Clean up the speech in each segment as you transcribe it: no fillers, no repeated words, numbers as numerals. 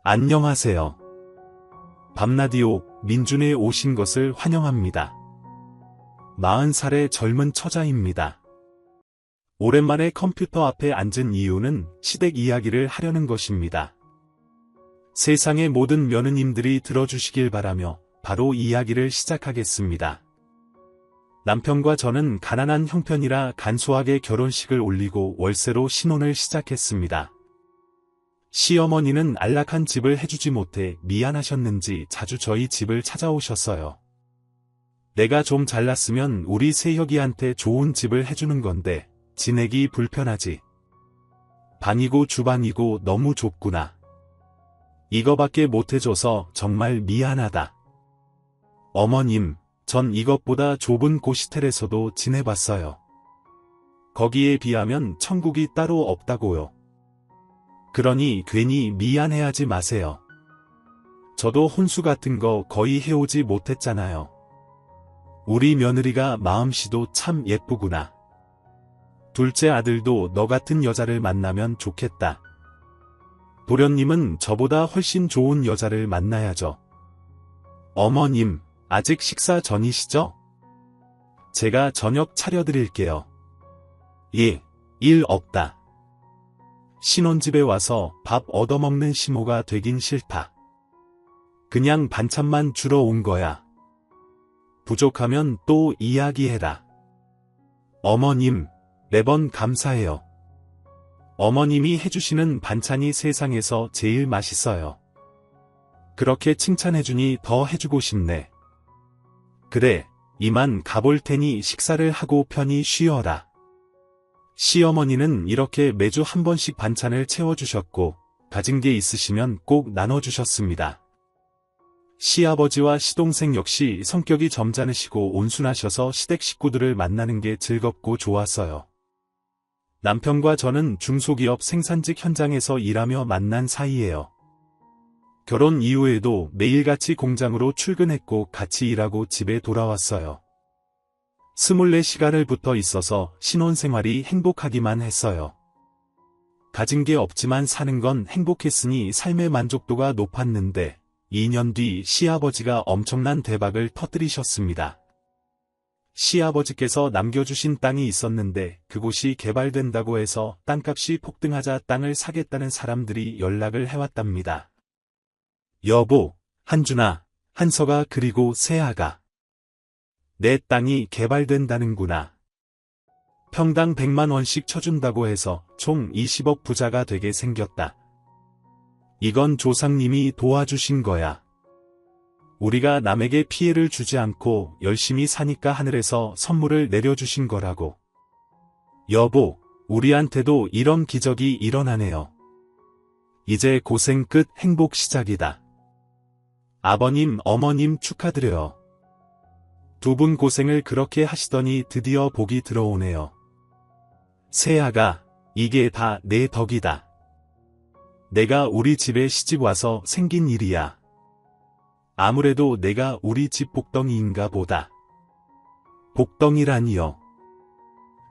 안녕하세요. 밤라디오 민준에 오신 것을 환영합니다. 40살의 젊은 처자입니다. 오랜만에 컴퓨터 앞에 앉은 이유는 시댁 이야기를 하려는 것입니다. 세상의 모든 며느님들이 들어주시길 바라며 바로 이야기를 시작하겠습니다. 남편과 저는 가난한 형편이라 간소하게 결혼식을 올리고 월세로 신혼을 시작했습니다. 시어머니는 안락한 집을 해주지 못해 미안하셨는지 자주 저희 집을 찾아오셨어요. 내가 좀 잘났으면 우리 새혁이한테 좋은 집을 해주는 건데 지내기 불편하지. 방이고 주방이고 너무 좁구나. 이거밖에 못해줘서 정말 미안하다. 어머님, 전 이것보다 좁은 고시텔에서도 지내봤어요. 거기에 비하면 천국이 따로 없다고요. 그러니 괜히 미안해하지 마세요. 저도 혼수 같은 거 거의 해오지 못했잖아요. 우리 며느리가 마음씨도 참 예쁘구나. 둘째 아들도 너 같은 여자를 만나면 좋겠다. 도련님은 저보다 훨씬 좋은 여자를 만나야죠. 어머님, 아직 식사 전이시죠? 제가 저녁 차려드릴게요. 예, 일 없다. 신혼집에 와서 밥 얻어먹는 시모가 되긴 싫다. 그냥 반찬만 주러 온 거야. 부족하면 또 이야기해라. 어머님, 매번 감사해요. 어머님이 해주시는 반찬이 세상에서 제일 맛있어요. 그렇게 칭찬해주니 더 해주고 싶네. 그래, 이만 가볼 테니 식사를 하고 편히 쉬어라. 시어머니는 이렇게 매주 한 번씩 반찬을 채워주셨고 가진 게 있으시면 꼭 나눠주셨습니다. 시아버지와 시동생 역시 성격이 점잖으시고 온순하셔서 시댁 식구들을 만나는 게 즐겁고 좋았어요. 남편과 저는 중소기업 생산직 현장에서 일하며 만난 사이예요. 결혼 이후에도 매일같이 공장으로 출근했고 같이 일하고 집에 돌아왔어요. 24시간을 붙어 있어서 신혼생활이 행복하기만 했어요. 가진 게 없지만 사는 건 행복했으니 삶의 만족도가 높았는데 2년 뒤 시아버지가 엄청난 대박을 터뜨리셨습니다. 시아버지께서 남겨주신 땅이 있었는데 그곳이 개발된다고 해서 땅값이 폭등하자 땅을 사겠다는 사람들이 연락을 해왔답니다. 여보, 한준아, 한서가 그리고 세아가. 내 땅이 개발된다는구나. 평당 100만 원씩 쳐준다고 해서 총 20억 부자가 되게 생겼다. 이건 조상님이 도와주신 거야. 우리가 남에게 피해를 주지 않고 열심히 사니까 하늘에서 선물을 내려주신 거라고. 여보, 우리한테도 이런 기적이 일어나네요. 이제 고생 끝, 행복 시작이다. 아버님, 어머님 축하드려요. 두 분 고생을 그렇게 하시더니 드디어 복이 들어오네요. 세아가, 이게 다 내 덕이다. 내가 우리 집에 시집 와서 생긴 일이야. 아무래도 내가 우리 집 복덩이인가 보다. 복덩이라니요.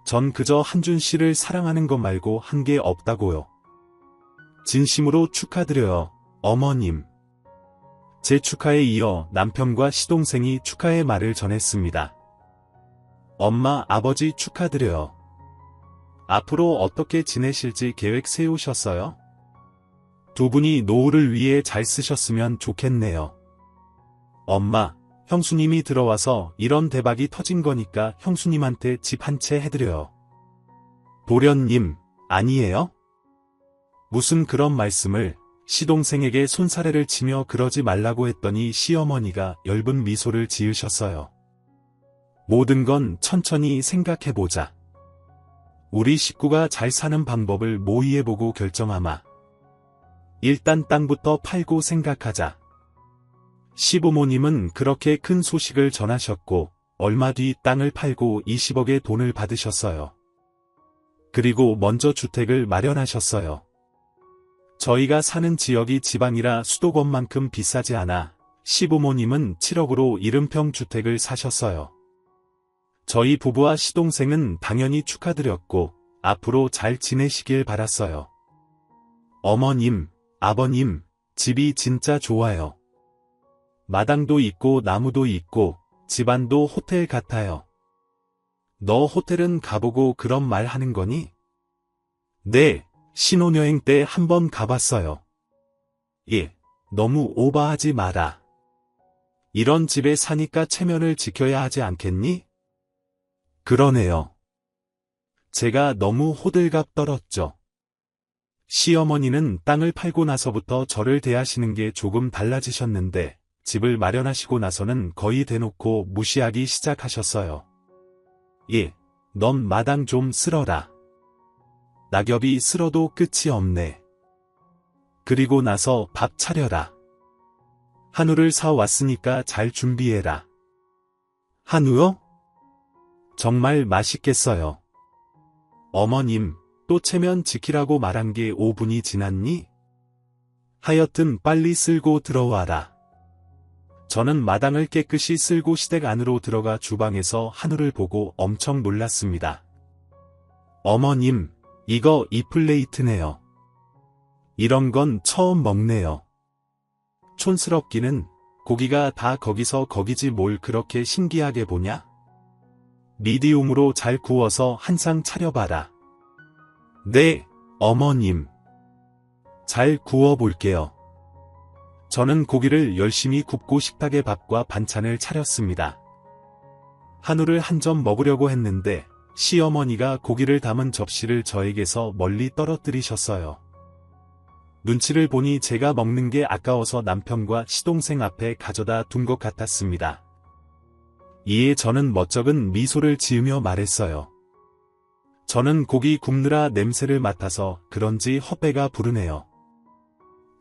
전 그저 한준 씨를 사랑하는 것 말고 한 게 없다고요. 진심으로 축하드려요, 어머님. 제 축하에 이어 남편과 시동생이 축하의 말을 전했습니다. 엄마, 아버지 축하드려요. 앞으로 어떻게 지내실지 계획 세우셨어요? 두 분이 노후를 위해 잘 쓰셨으면 좋겠네요. 엄마, 형수님이 들어와서 이런 대박이 터진 거니까 형수님한테 집 한 채 해드려요. 도련님, 아니에요? 무슨 그런 말씀을. 시동생에게 손사래를 치며 그러지 말라고 했더니 시어머니가 엷은 미소를 지으셨어요. 모든 건 천천히 생각해보자. 우리 식구가 잘 사는 방법을 모의해보고 결정하마. 일단 땅부터 팔고 생각하자. 시부모님은 그렇게 큰 소식을 전하셨고 얼마 뒤 땅을 팔고 20억의 돈을 받으셨어요. 그리고 먼저 주택을 마련하셨어요. 저희가 사는 지역이 지방이라 수도권만큼 비싸지 않아 시부모님은 7억으로 70평 주택을 사셨어요. 저희 부부와 시동생은 당연히 축하드렸고 앞으로 잘 지내시길 바랐어요. 어머님, 아버님, 집이 진짜 좋아요. 마당도 있고 나무도 있고 집안도 호텔 같아요. 너 호텔은 가보고 그런 말 하는 거니? 네, 신혼여행 때 한번 가봤어요. 예, 너무 오버하지 마라. 이런 집에 사니까 체면을 지켜야 하지 않겠니? 그러네요. 제가 너무 호들갑 떨었죠. 시어머니는 땅을 팔고 나서부터 저를 대하시는 게 조금 달라지셨는데 집을 마련하시고 나서는 거의 대놓고 무시하기 시작하셨어요. 예, 넌 마당 좀 쓸어라. 낙엽이 쓸어도 끝이 없네. 그리고 나서 밥 차려라. 한우를 사 왔으니까 잘 준비해라. 한우요? 정말 맛있겠어요. 어머님, 또 체면 지키라고 말한 게 5분이 지났니? 하여튼 빨리 쓸고 들어와라. 저는 마당을 깨끗이 쓸고 시댁 안으로 들어가 주방에서 한우를 보고 엄청 놀랐습니다. 어머님, 이거 이 플레이트네요. 이런 건 처음 먹네요. 촌스럽기는 고기가 다 거기서 거기지 뭘 그렇게 신기하게 보냐? 미디움으로 잘 구워서 한 상 차려봐라. 네, 어머님. 잘 구워볼게요. 저는 고기를 열심히 굽고 식탁에 밥과 반찬을 차렸습니다. 한우를 한 점 먹으려고 했는데 시어머니가 고기를 담은 접시를 저에게서 멀리 떨어뜨리셨어요. 눈치를 보니 제가 먹는 게 아까워서 남편과 시동생 앞에 가져다 둔 것 같았습니다. 이에 저는 멋쩍은 미소를 지으며 말했어요. 저는 고기 굽느라 냄새를 맡아서 그런지 헛배가 부르네요.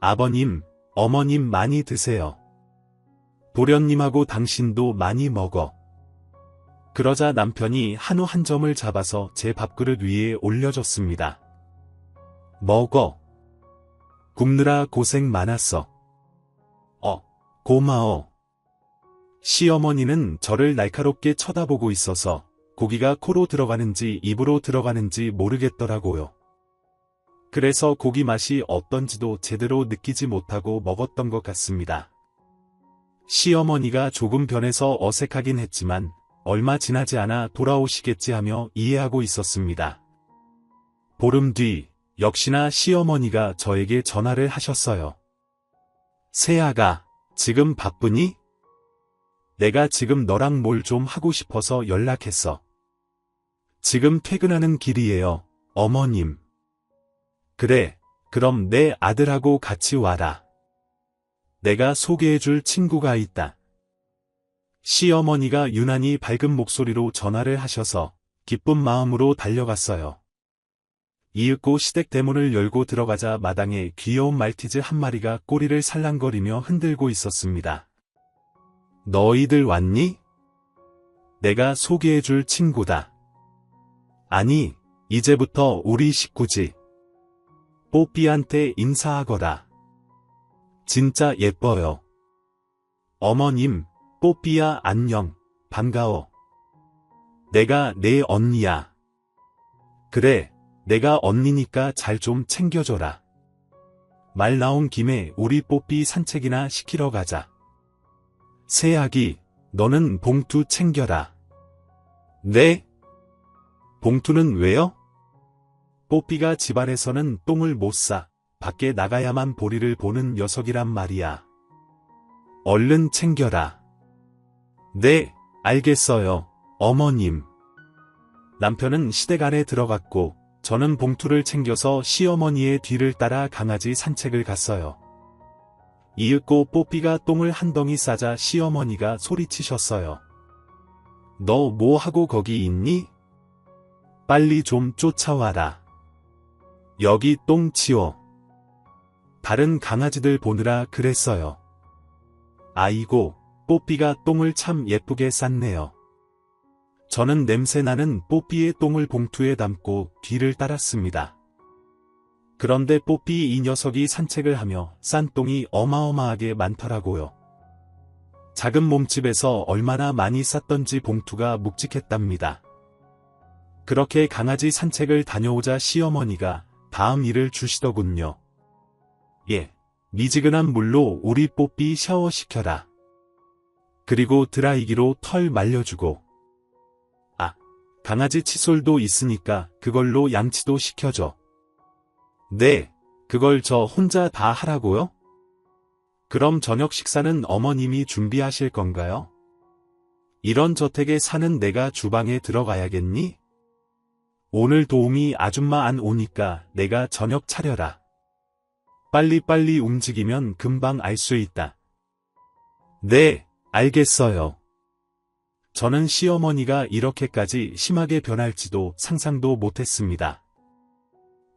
아버님, 어머님 많이 드세요. 도련님하고 당신도 많이 먹어. 그러자 남편이 한우 한 점을 잡아서 제 밥그릇 위에 올려줬습니다. 먹어. 굽느라 고생 많았어. 고마워. 시어머니는 저를 날카롭게 쳐다보고 있어서 고기가 코로 들어가는지 입으로 들어가는지 모르겠더라고요. 그래서 고기 맛이 어떤지도 제대로 느끼지 못하고 먹었던 것 같습니다. 시어머니가 조금 변해서 어색하긴 했지만 얼마 지나지 않아 돌아오시겠지 하며 이해하고 있었습니다. 보름 뒤 역시나 시어머니가 저에게 전화를 하셨어요. 세아가, 지금 바쁘니? 내가 지금 너랑 뭘 좀 하고 싶어서 연락했어. 지금 퇴근하는 길이에요, 어머님. 그래, 그럼 내 아들하고 같이 와라. 내가 소개해줄 친구가 있다. 시어머니가 유난히 밝은 목소리로 전화를 하셔서 기쁜 마음으로 달려갔어요. 이윽고 시댁 대문을 열고 들어가자 마당에 귀여운 말티즈 한 마리가 꼬리를 살랑거리며 흔들고 있었습니다. 너희들 왔니? 내가 소개해줄 친구다. 아니, 이제부터 우리 식구지. 뽀삐한테 인사하거라. 진짜 예뻐요. 어머님, 뽀삐야 안녕, 반가워. 내가 내 언니야. 그래, 내가 언니니까 잘 좀 챙겨줘라. 말 나온 김에 우리 뽀삐 산책이나 시키러 가자. 새아기, 너는 봉투 챙겨라. 네? 봉투는 왜요? 뽀삐가 집안에서는 똥을 못 싸. 밖에 나가야만 보리를 보는 녀석이란 말이야. 얼른 챙겨라. 네, 알겠어요, 어머님. 남편은 시댁 안에 들어갔고 저는 봉투를 챙겨서 시어머니의 뒤를 따라 강아지 산책을 갔어요. 이윽고 뽀삐가 똥을 한 덩이 싸자 시어머니가 소리치셨어요. 너 뭐 하고 거기 있니? 빨리 좀 쫓아와라. 여기 똥 치워. 다른 강아지들 보느라 그랬어요. 아이고, 뽀삐가 똥을 참 예쁘게 쌌네요. 저는 냄새나는 뽀삐의 똥을 봉투에 담고 뒤를 따랐습니다. 그런데 뽀삐 이 녀석이 산책을 하며 싼 똥이 어마어마하게 많더라고요. 작은 몸집에서 얼마나 많이 쌌던지 봉투가 묵직했답니다. 그렇게 강아지 산책을 다녀오자 시어머니가 다음 일을 주시더군요. 예, 미지근한 물로 우리 뽀삐 샤워시켜라. 그리고 드라이기로 털 말려주고. 아, 강아지 칫솔도 있으니까 그걸로 양치도 시켜줘. 네, 그걸 저 혼자 다 하라고요? 그럼 저녁 식사는 어머님이 준비하실 건가요? 이런 저택에 사는 내가 주방에 들어가야겠니? 오늘 도우미 아줌마 안 오니까 내가 저녁 차려라. 빨리빨리 움직이면 금방 알 수 있다. 네, 알겠어요. 저는 시어머니가 이렇게까지 심하게 변할지도 상상도 못했습니다.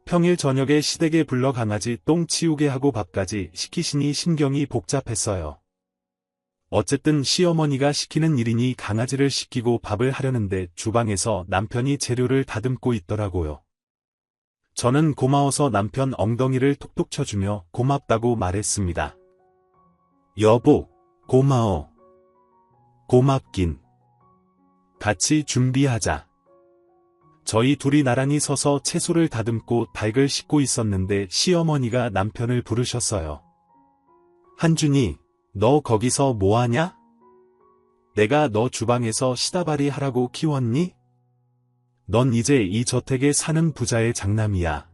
평일 저녁에 시댁에 불러 강아지 똥 치우게 하고 밥까지 시키시니 신경이 복잡했어요. 어쨌든 시어머니가 시키는 일이니 강아지를 씻기고 밥을 하려는데 주방에서 남편이 재료를 다듬고 있더라고요. 저는 고마워서 남편 엉덩이를 톡톡 쳐주며 고맙다고 말했습니다. 여보, 고마워. 고맙긴. 같이 준비하자. 저희 둘이 나란히 서서 채소를 다듬고 닭을 씻고 있었는데 시어머니가 남편을 부르셨어요. 한준이, 너 거기서 뭐하냐? 내가 너 주방에서 시다발이 하라고 키웠니? 넌 이제 이 저택에 사는 부자의 장남이야.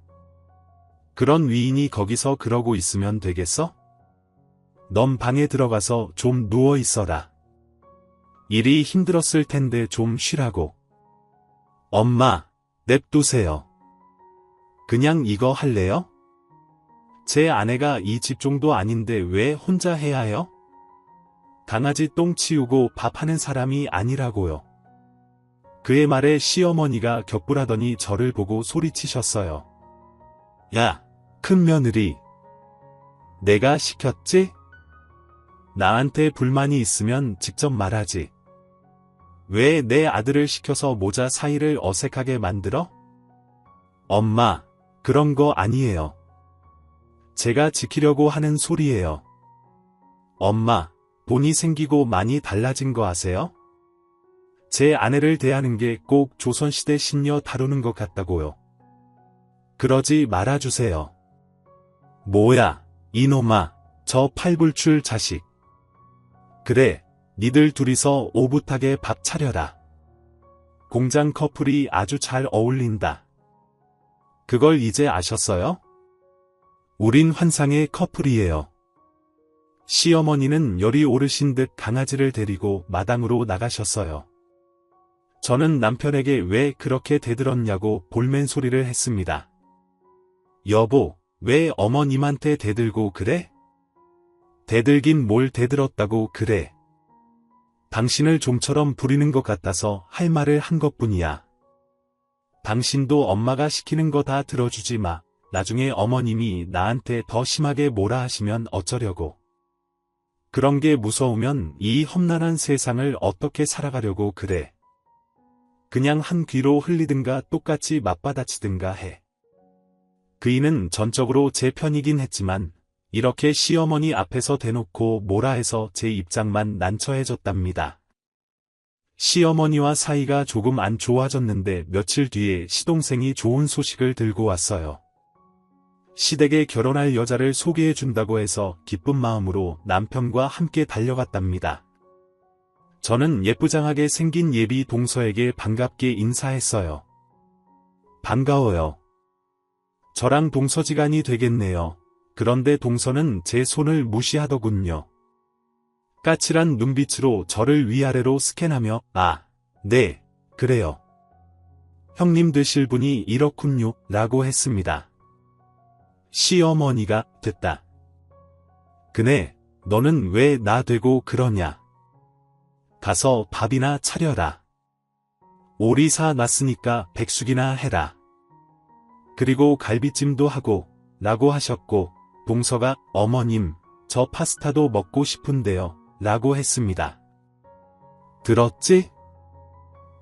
그런 위인이 거기서 그러고 있으면 되겠어? 넌 방에 들어가서 좀 누워 있어라. 일이 힘들었을 텐데 좀 쉬라고. 엄마, 냅두세요. 그냥 이거 할래요? 제 아내가 이 집종도 아닌데 왜 혼자 해야 해요? 강아지 똥 치우고 밥하는 사람이 아니라고요. 그의 말에 시어머니가 격불하더니 저를 보고 소리치셨어요. 야, 큰 며느리. 내가 시켰지? 나한테 불만이 있으면 직접 말하지. 왜 내 아들을 시켜서 모자 사이를 어색하게 만들어? 엄마, 그런 거 아니에요. 제가 지키려고 하는 소리예요. 엄마, 돈이 생기고 많이 달라진 거 아세요? 제 아내를 대하는 게 꼭 조선시대 신녀 다루는 것 같다고요. 그러지 말아주세요. 뭐야, 이놈아, 저 팔불출 자식. 그래, 니들 둘이서 오붓하게 밥 차려라. 공장 커플이 아주 잘 어울린다. 그걸 이제 아셨어요? 우린 환상의 커플이에요. 시어머니는 열이 오르신 듯 강아지를 데리고 마당으로 나가셨어요. 저는 남편에게 왜 그렇게 대들었냐고 볼멘 소리를 했습니다. 여보, 왜 어머님한테 대들고 그래? 대들긴 뭘 대들었다고 그래. 당신을 좀처럼 부리는 것 같아서 할 말을 한 것뿐이야. 당신도 엄마가 시키는 거 다 들어주지 마. 나중에 어머님이 나한테 더 심하게 뭐라 하시면 어쩌려고. 그런 게 무서우면 이 험난한 세상을 어떻게 살아가려고 그래. 그냥 한 귀로 흘리든가 똑같이 맞받아치든가 해. 그이는 전적으로 제 편이긴 했지만 이렇게 시어머니 앞에서 대놓고 뭐라 해서 제 입장만 난처해졌답니다. 시어머니와 사이가 조금 안 좋아졌는데 며칠 뒤에 시동생이 좋은 소식을 들고 왔어요. 시댁에 결혼할 여자를 소개해준다고 해서 기쁜 마음으로 남편과 함께 달려갔답니다. 저는 예쁘장하게 생긴 예비 동서에게 반갑게 인사했어요. 반가워요. 저랑 동서지간이 되겠네요. 그런데 동서는 제 손을 무시하더군요. 까칠한 눈빛으로 저를 위아래로 스캔하며 아, 네, 그래요. 형님 되실 분이 이렇군요, 라고 했습니다. 시어머니가 됐다. 그네, 너는 왜 나 되고 그러냐. 가서 밥이나 차려라. 오리 사 놨으니까 백숙이나 해라. 그리고 갈비찜도 하고, 라고 하셨고, 동서가 어머님, 저 파스타도 먹고 싶은데요, 라고 했습니다. 들었지?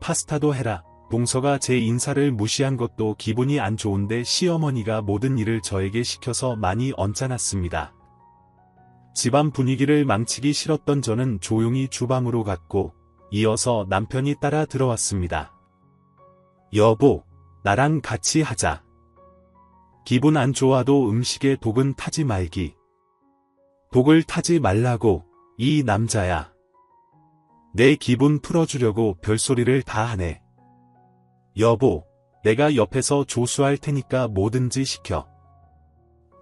파스타도 해라. 동서가 제 인사를 무시한 것도 기분이 안 좋은데 시어머니가 모든 일을 저에게 시켜서 많이 언짢았습니다. 집안 분위기를 망치기 싫었던 저는 조용히 주방으로 갔고 이어서 남편이 따라 들어왔습니다. 여보, 나랑 같이 하자. 기분 안 좋아도 음식에 독은 타지 말기. 독을 타지 말라고, 이 남자야. 내 기분 풀어주려고 별소리를 다 하네. 여보, 내가 옆에서 조수할 테니까 뭐든지 시켜.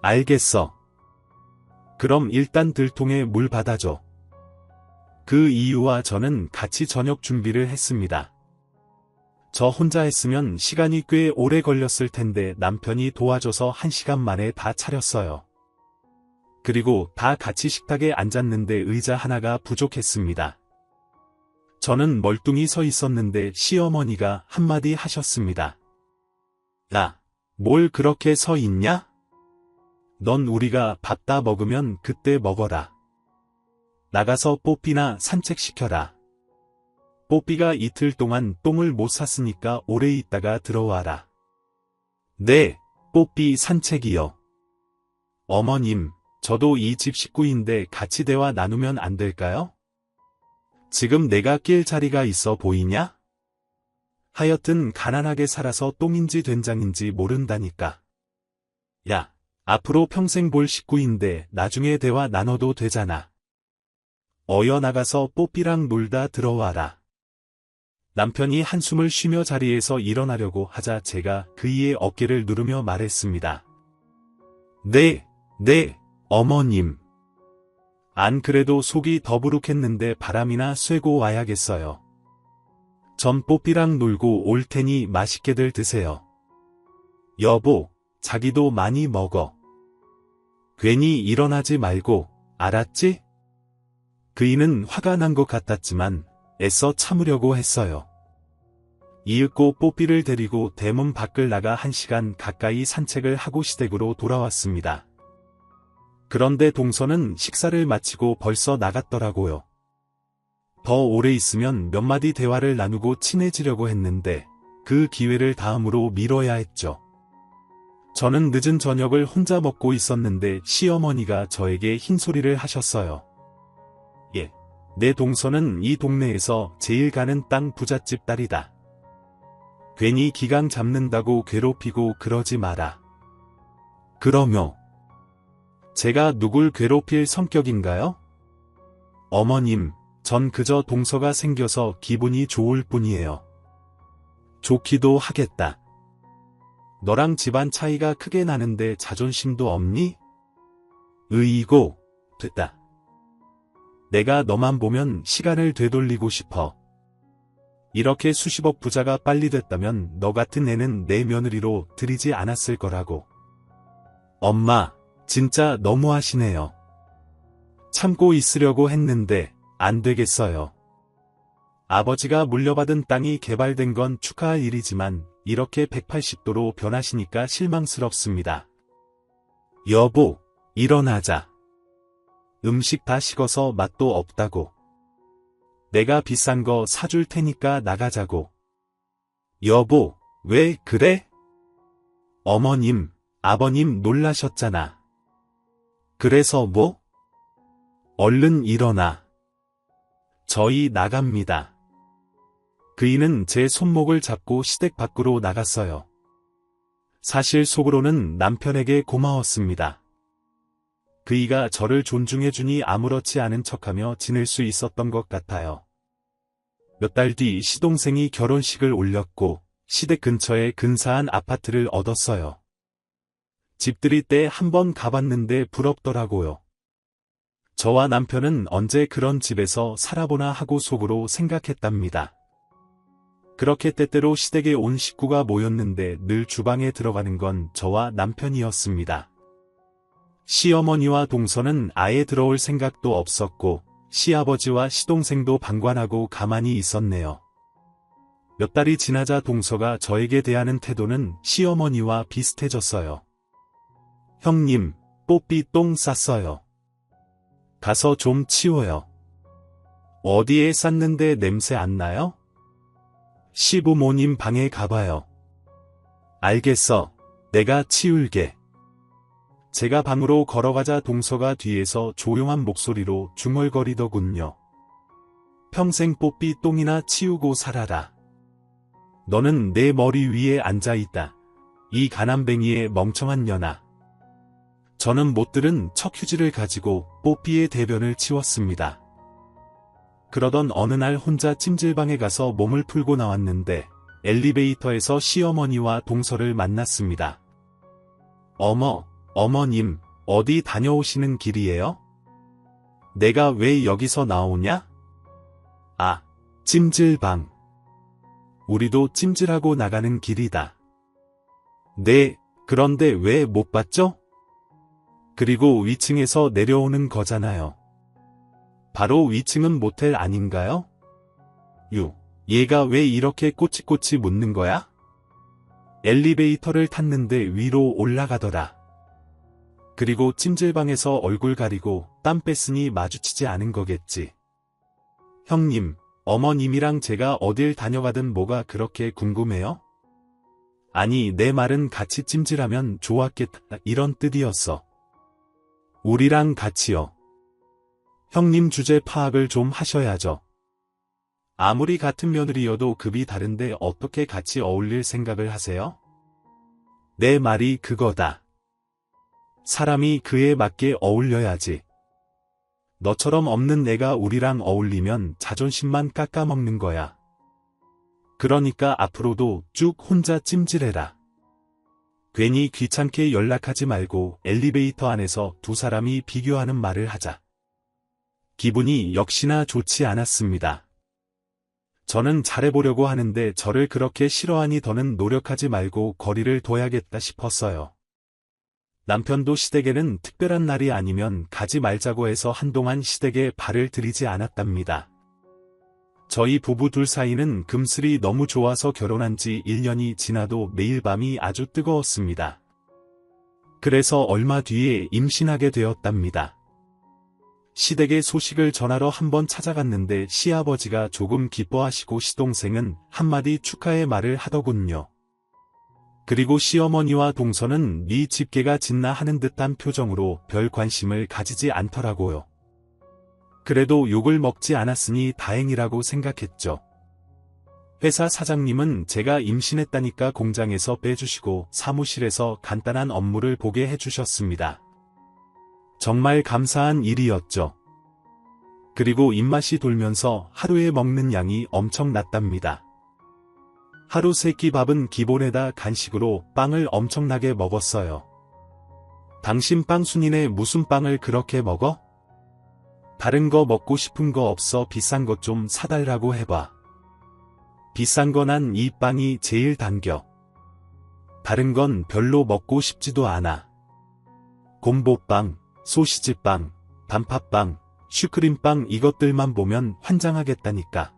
알겠어. 그럼 일단 들통에 물 받아줘. 그 이유와 저는 같이 저녁 준비를 했습니다. 저 혼자 했으면 시간이 꽤 오래 걸렸을 텐데 남편이 도와줘서 1시간 만에 다 차렸어요. 그리고 다 같이 식탁에 앉았는데 의자 하나가 부족했습니다. 저는 멀뚱히 서 있었는데 시어머니가 한마디 하셨습니다. 야, 뭘 그렇게 서 있냐? 넌 우리가 밥 다 먹으면 그때 먹어라. 나가서 뽀삐나 산책시켜라. 뽀삐가 이틀 동안 똥을 못 쌌으니까 오래 있다가 들어와라. 네, 뽀삐 산책이요. 어머님, 저도 이 집 식구인데 같이 대화 나누면 안 될까요? 지금 내가 낄 자리가 있어 보이냐? 하여튼 가난하게 살아서 똥인지 된장인지 모른다니까. 야, 앞으로 평생 볼 식구인데 나중에 대화 나눠도 되잖아. 어여 나가서 뽀삐랑 놀다 들어와라. 남편이 한숨을 쉬며 자리에서 일어나려고 하자 제가 그이의 어깨를 누르며 말했습니다. 네, 어머님. 안 그래도 속이 더부룩했는데 바람이나 쐬고 와야겠어요. 전 뽀삐랑 놀고 올 테니 맛있게들 드세요. 여보, 자기도 많이 먹어. 괜히 일어나지 말고, 알았지? 그이는 화가 난 것 같았지만 애써 참으려고 했어요. 이윽고 뽀삐를 데리고 대문 밖을 나가 1시간 가까이 산책을 하고 시댁으로 돌아왔습니다. 그런데 동서는 식사를 마치고 벌써 나갔더라고요. 더 오래 있으면 몇 마디 대화를 나누고 친해지려고 했는데 그 기회를 다음으로 미뤄야 했죠. 저는 늦은 저녁을 혼자 먹고 있었는데 시어머니가 저에게 흰소리를 하셨어요. 예, 내 동서는 이 동네에서 제일 가는 땅 부잣집 딸이다. 괜히 기강 잡는다고 괴롭히고 그러지 마라. 그러며 제가 누굴 괴롭힐 성격인가요? 어머님, 전 그저 동서가 생겨서 기분이 좋을 뿐이에요. 좋기도 하겠다. 너랑 집안 차이가 크게 나는데 자존심도 없니? 으이고, 됐다. 내가 너만 보면 시간을 되돌리고 싶어. 이렇게 수십억 부자가 빨리 됐다면 너 같은 애는 내 며느리로 들이지 않았을 거라고. 엄마, 진짜 너무하시네요. 참고 있으려고 했는데 안 되겠어요. 아버지가 물려받은 땅이 개발된 건 축하할 일이지만 이렇게 180도로 변하시니까 실망스럽습니다. 여보, 일어나자. 음식 다 식어서 맛도 없다고. 내가 비싼 거 사줄 테니까 나가자고. 여보, 왜 그래? 어머님, 아버님 놀라셨잖아. 그래서 뭐? 얼른 일어나. 저희 나갑니다. 그이는 제 손목을 잡고 시댁 밖으로 나갔어요. 사실 속으로는 남편에게 고마웠습니다. 그이가 저를 존중해주니 아무렇지 않은 척하며 지낼 수 있었던 것 같아요. 몇 달 뒤 시동생이 결혼식을 올렸고 시댁 근처에 근사한 아파트를 얻었어요. 집들이 때 한번 가봤는데 부럽더라고요. 저와 남편은 언제 그런 집에서 살아보나 하고 속으로 생각했답니다. 그렇게 때때로 시댁에 온 식구가 모였는데 늘 주방에 들어가는 건 저와 남편이었습니다. 시어머니와 동서는 아예 들어올 생각도 없었고 시아버지와 시동생도 방관하고 가만히 있었네요. 몇 달이 지나자 동서가 저에게 대하는 태도는 시어머니와 비슷해졌어요. 형님, 뽀삐 똥 쌌어요. 가서 좀 치워요. 어디에 쌌는데 냄새 안 나요? 시부모님 방에 가봐요. 알겠어. 내가 치울게. 제가 방으로 걸어가자 동서가 뒤에서 조용한 목소리로 중얼거리더군요. 평생 뽀삐 똥이나 치우고 살아라. 너는 내 머리 위에 앉아있다. 이 가난뱅이의 멍청한 년아. 저는 못 들은 척 휴지를 가지고 뽀삐의 대변을 치웠습니다. 그러던 어느 날 혼자 찜질방에 가서 몸을 풀고 나왔는데 엘리베이터에서 시어머니와 동서를 만났습니다. 어머님, 어디 다녀오시는 길이에요? 내가 왜 여기서 나오냐? 아, 찜질방. 우리도 찜질하고 나가는 길이다. 네, 그런데 왜 못 봤죠? 그리고 위층에서 내려오는 거잖아요. 바로 위층은 모텔 아닌가요? 얘가 왜 이렇게 꼬치꼬치 묻는 거야? 엘리베이터를 탔는데 위로 올라가더라. 그리고 찜질방에서 얼굴 가리고 땀 뺐으니 마주치지 않은 거겠지. 형님, 어머님이랑 제가 어딜 다녀가든 뭐가 그렇게 궁금해요? 아니, 내 말은 같이 찜질하면 좋았겠다 이런 뜻이었어. 우리랑 같이요. 형님 주제 파악을 좀 하셔야죠. 아무리 같은 며느리여도 급이 다른데 어떻게 같이 어울릴 생각을 하세요? 내 말이 그거다. 사람이 그에 맞게 어울려야지. 너처럼 없는 내가 우리랑 어울리면 자존심만 깎아먹는 거야. 그러니까 앞으로도 쭉 혼자 찜질해라. 괜히 귀찮게 연락하지 말고 엘리베이터 안에서 두 사람이 비교하는 말을 하자. 기분이 역시나 좋지 않았습니다. 저는 잘해보려고 하는데 저를 그렇게 싫어하니 더는 노력하지 말고 거리를 둬야겠다 싶었어요. 남편도 시댁에는 특별한 날이 아니면 가지 말자고 해서 한동안 시댁에 발을 들이지 않았답니다. 저희 부부 둘 사이는 금슬이 너무 좋아서 결혼한 지 1년이 지나도 매일 밤이 아주 뜨거웠습니다. 그래서 얼마 뒤에 임신하게 되었답니다. 시댁에 소식을 전하러 한번 찾아갔는데 시아버지가 조금 기뻐하시고 시동생은 한마디 축하의 말을 하더군요. 그리고 시어머니와 동서는 네 집게가 짓나 하는 듯한 표정으로 별 관심을 가지지 않더라고요. 그래도 욕을 먹지 않았으니 다행이라고 생각했죠. 회사 사장님은 제가 임신했다니까 공장에서 빼주시고 사무실에서 간단한 업무를 보게 해주셨습니다. 정말 감사한 일이었죠. 그리고 입맛이 돌면서 하루에 먹는 양이 엄청났답니다. 하루 3끼 밥은 기본에다 간식으로 빵을 엄청나게 먹었어요. 당신 빵순이네 무슨 빵을 그렇게 먹어? 다른 거 먹고 싶은 거 없어 비싼 것 좀 사달라고 해봐. 비싼 거 난 이 빵이 제일 당겨. 다른 건 별로 먹고 싶지도 않아. 곰보빵, 소시지빵, 단팥빵, 슈크림빵 이것들만 보면 환장하겠다니까.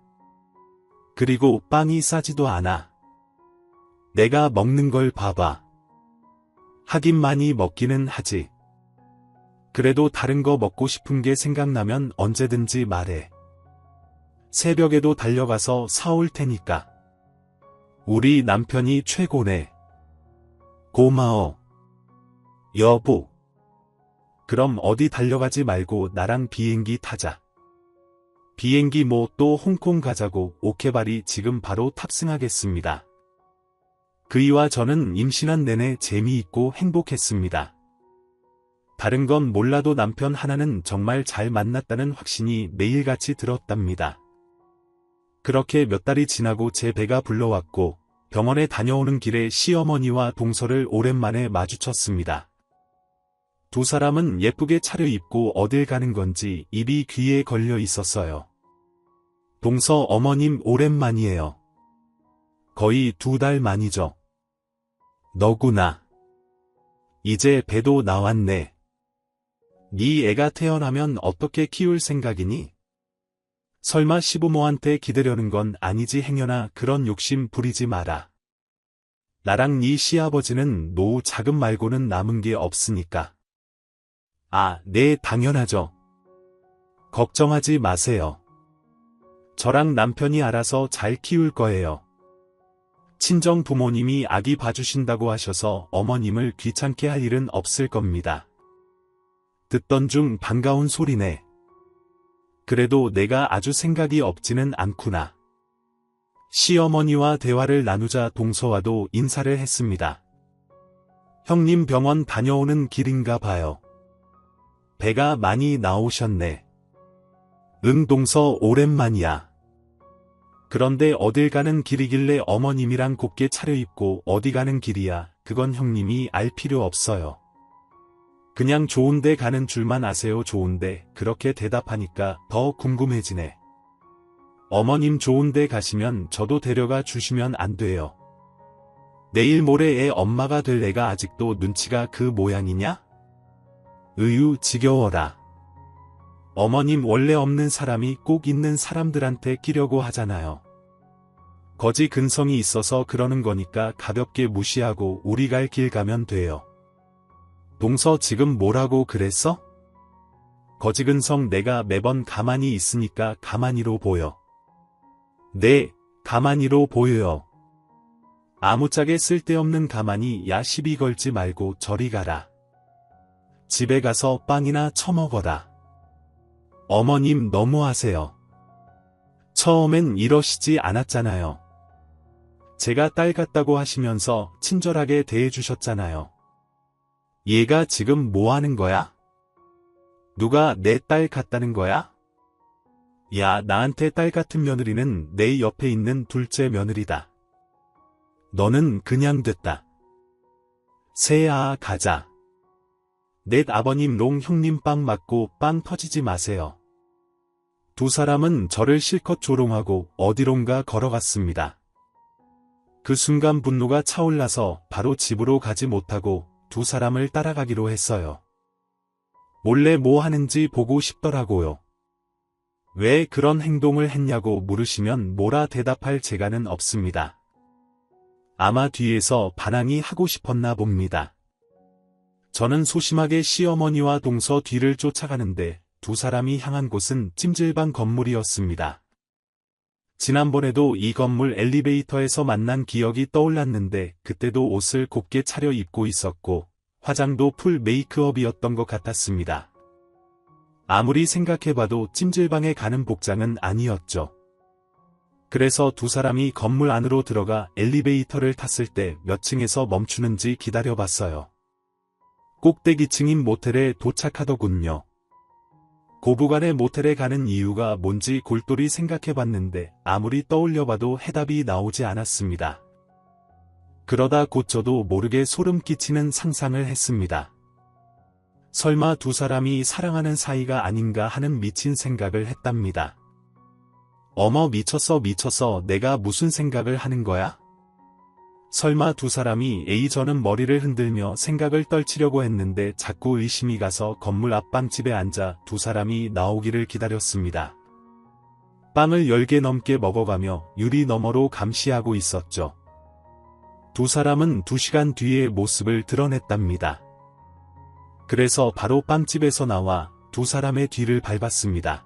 그리고 빵이 싸지도 않아. 내가 먹는 걸 봐봐. 하긴 많이 먹기는 하지. 그래도 다른 거 먹고 싶은 게 생각나면 언제든지 말해. 새벽에도 달려가서 사올 테니까. 우리 남편이 최고네. 고마워. 여보. 그럼 어디 달려가지 말고 나랑 비행기 타자. 비행기 뭐 또 홍콩 가자고. 오케바리 지금 바로 탑승하겠습니다. 그이와 저는 임신한 내내 재미있고 행복했습니다. 다른 건 몰라도 남편 하나는 정말 잘 만났다는 확신이 매일같이 들었답니다. 그렇게 몇 달이 지나고 제 배가 불러왔고 병원에 다녀오는 길에 시어머니와 동서를 오랜만에 마주쳤습니다. 두 사람은 예쁘게 차려입고 어딜 가는 건지 입이 귀에 걸려 있었어요. 동서 어머님 오랜만이에요. 거의 2달 만이죠. 너구나. 이제 배도 나왔네. 네 애가 태어나면 어떻게 키울 생각이니? 설마 시부모한테 기대려는 건 아니지 행여나 그런 욕심 부리지 마라. 나랑 네 시아버지는 노후 자금 말고는 남은 게 없으니까. 아, 네 당연하죠. 걱정하지 마세요. 저랑 남편이 알아서 잘 키울 거예요. 친정 부모님이 아기 봐주신다고 하셔서 어머님을 귀찮게 할 일은 없을 겁니다. 듣던 중 반가운 소리네. 그래도 내가 아주 생각이 없지는 않구나. 시어머니와 대화를 나누자 동서와도 인사를 했습니다. 형님 병원 다녀오는 길인가 봐요. 배가 많이 나오셨네. 응, 동서 오랜만이야. 그런데 어딜 가는 길이길래 어머님이랑 곱게 차려입고 어디 가는 길이야? 그건 형님이 알 필요 없어요. 그냥 좋은데 가는 줄만 아세요. 좋은데, 그렇게 대답하니까 더 궁금해지네. 어머님 좋은데 가시면 저도 데려가 주시면 안 돼요? 내일 모레 애 엄마가 될 애가 아직도 눈치가 그 모양이냐? 으유, 지겨워라. 어머님 원래 없는 사람이 꼭 있는 사람들한테 끼려고 하잖아요. 거지 근성이 있어서 그러는 거니까 가볍게 무시하고 우리 갈 길 가면 돼요. 동서 지금 뭐라고 그랬어? 거지 근성 내가 매번 가만히 있으니까 가만히로 보여. 네, 가만히로 보여요. 아무짝에 쓸데없는 가만히 야 시비 걸지 말고 저리 가라. 집에 가서 빵이나 처먹어라. 어머님 너무하세요. 처음엔 이러시지 않았잖아요. 제가 딸 같다고 하시면서 친절하게 대해주셨잖아요. 얘가 지금 뭐 하는 거야? 누가 내 딸 같다는 거야? 야, 나한테 딸 같은 며느리는 내 옆에 있는 둘째 며느리다. 너는 그냥 됐다. 세아, 가자. 넷 아버님 롱 형님 빵 맞고 빵 터지지 마세요. 두 사람은 저를 실컷 조롱하고 어디론가 걸어갔습니다. 그 순간 분노가 차올라서 바로 집으로 가지 못하고 두 사람을 따라가기로 했어요. 몰래 뭐 하는지 보고 싶더라고요. 왜 그런 행동을 했냐고 물으시면 뭐라 대답할 재간은 없습니다. 아마 뒤에서 반항이 하고 싶었나 봅니다. 저는 소심하게 시어머니와 동서 뒤를 쫓아가는데 두 사람이 향한 곳은 찜질방 건물이었습니다. 지난번에도 이 건물 엘리베이터에서 만난 기억이 떠올랐는데 그때도 옷을 곱게 차려 입고 있었고 화장도 풀 메이크업이었던 것 같았습니다. 아무리 생각해봐도 찜질방에 가는 복장은 아니었죠. 그래서 두 사람이 건물 안으로 들어가 엘리베이터를 탔을 때 몇 층에서 멈추는지 기다려봤어요. 꼭대기층인 모텔에 도착하더군요. 고부간의 모텔에 가는 이유가 뭔지 골똘히 생각해봤는데 아무리 떠올려봐도 해답이 나오지 않았습니다. 그러다 곧 저도 모르게 소름 끼치는 상상을 했습니다. 설마 두 사람이 사랑하는 사이가 아닌가 하는 미친 생각을 했답니다. 어머 미쳤어 내가 무슨 생각을 하는 거야? 설마 두 사람이 저는 머리를 흔들며 생각을 떨치려고 했는데 자꾸 의심이 가서 건물 앞 빵집에 앉아 두 사람이 나오기를 기다렸습니다. 빵을 10개 넘게 먹어가며 유리 너머로 감시하고 있었죠. 두 사람은 2시간 뒤에 모습을 드러냈답니다. 그래서 바로 빵집에서 나와 두 사람의 뒤를 밟았습니다.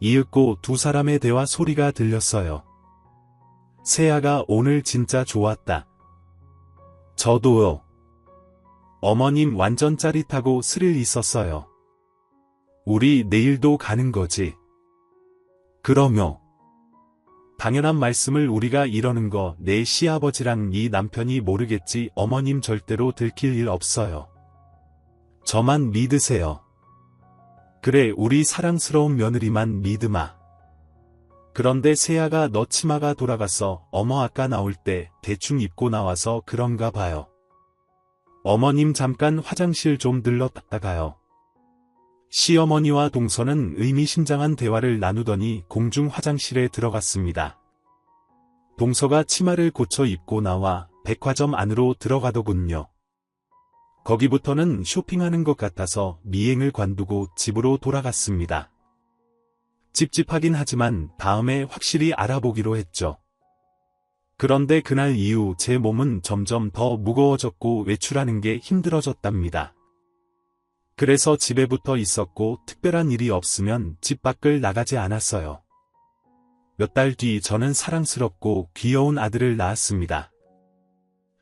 이윽고 두 사람의 대화 소리가 들렸어요. 세아가 오늘 진짜 좋았다. 저도요. 어머님 완전 짜릿하고 스릴 있었어요. 우리 내일도 가는 거지. 그럼요. 당연한 말씀을 우리가 이러는 거 내 시아버지랑 네 남편이 모르겠지. 어머님 절대로 들킬 일 없어요. 저만 믿으세요. 그래 우리 사랑스러운 며느리만 믿으마. 그런데 세아가 너 치마가 돌아갔어. 어머 아까 나올 때 대충 입고 나와서 그런가 봐요. 어머님 잠깐 화장실 좀 들렀다 가요. 시어머니와 동서는 의미심장한 대화를 나누더니 공중 화장실에 들어갔습니다. 동서가 치마를 고쳐 입고 나와 백화점 안으로 들어가더군요. 거기부터는 쇼핑하는 것 같아서 미행을 관두고 집으로 돌아갔습니다. 찝찝하긴 하지만 다음에 확실히 알아보기로 했죠. 그런데 그날 이후 제 몸은 점점 더 무거워졌고 외출하는 게 힘들어졌답니다. 그래서 집에 붙어 있었고 특별한 일이 없으면 집 밖을 나가지 않았어요. 몇 달 뒤 저는 사랑스럽고 귀여운 아들을 낳았습니다.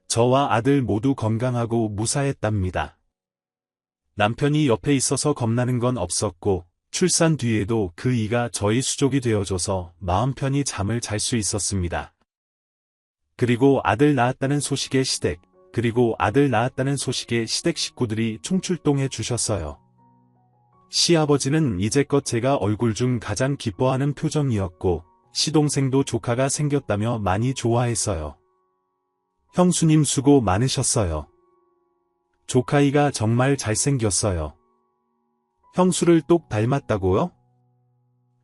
저와 아들 모두 건강하고 무사했답니다. 남편이 옆에 있어서 겁나는 건 없었고 출산 뒤에도 그 이가 저희 수족이 되어줘서 마음 편히 잠을 잘 수 있었습니다. 그리고 아들 낳았다는 소식에 시댁, 그리고 아들 낳았다는 소식에 시댁 식구들이 총출동해 주셨어요. 시아버지는 이제껏 제가 얼굴 중 가장 기뻐하는 표정이었고, 시동생도 조카가 생겼다며 많이 좋아했어요. 형수님 수고 많으셨어요. 조카이가 정말 잘생겼어요. 형수를 똑 닮았다고요?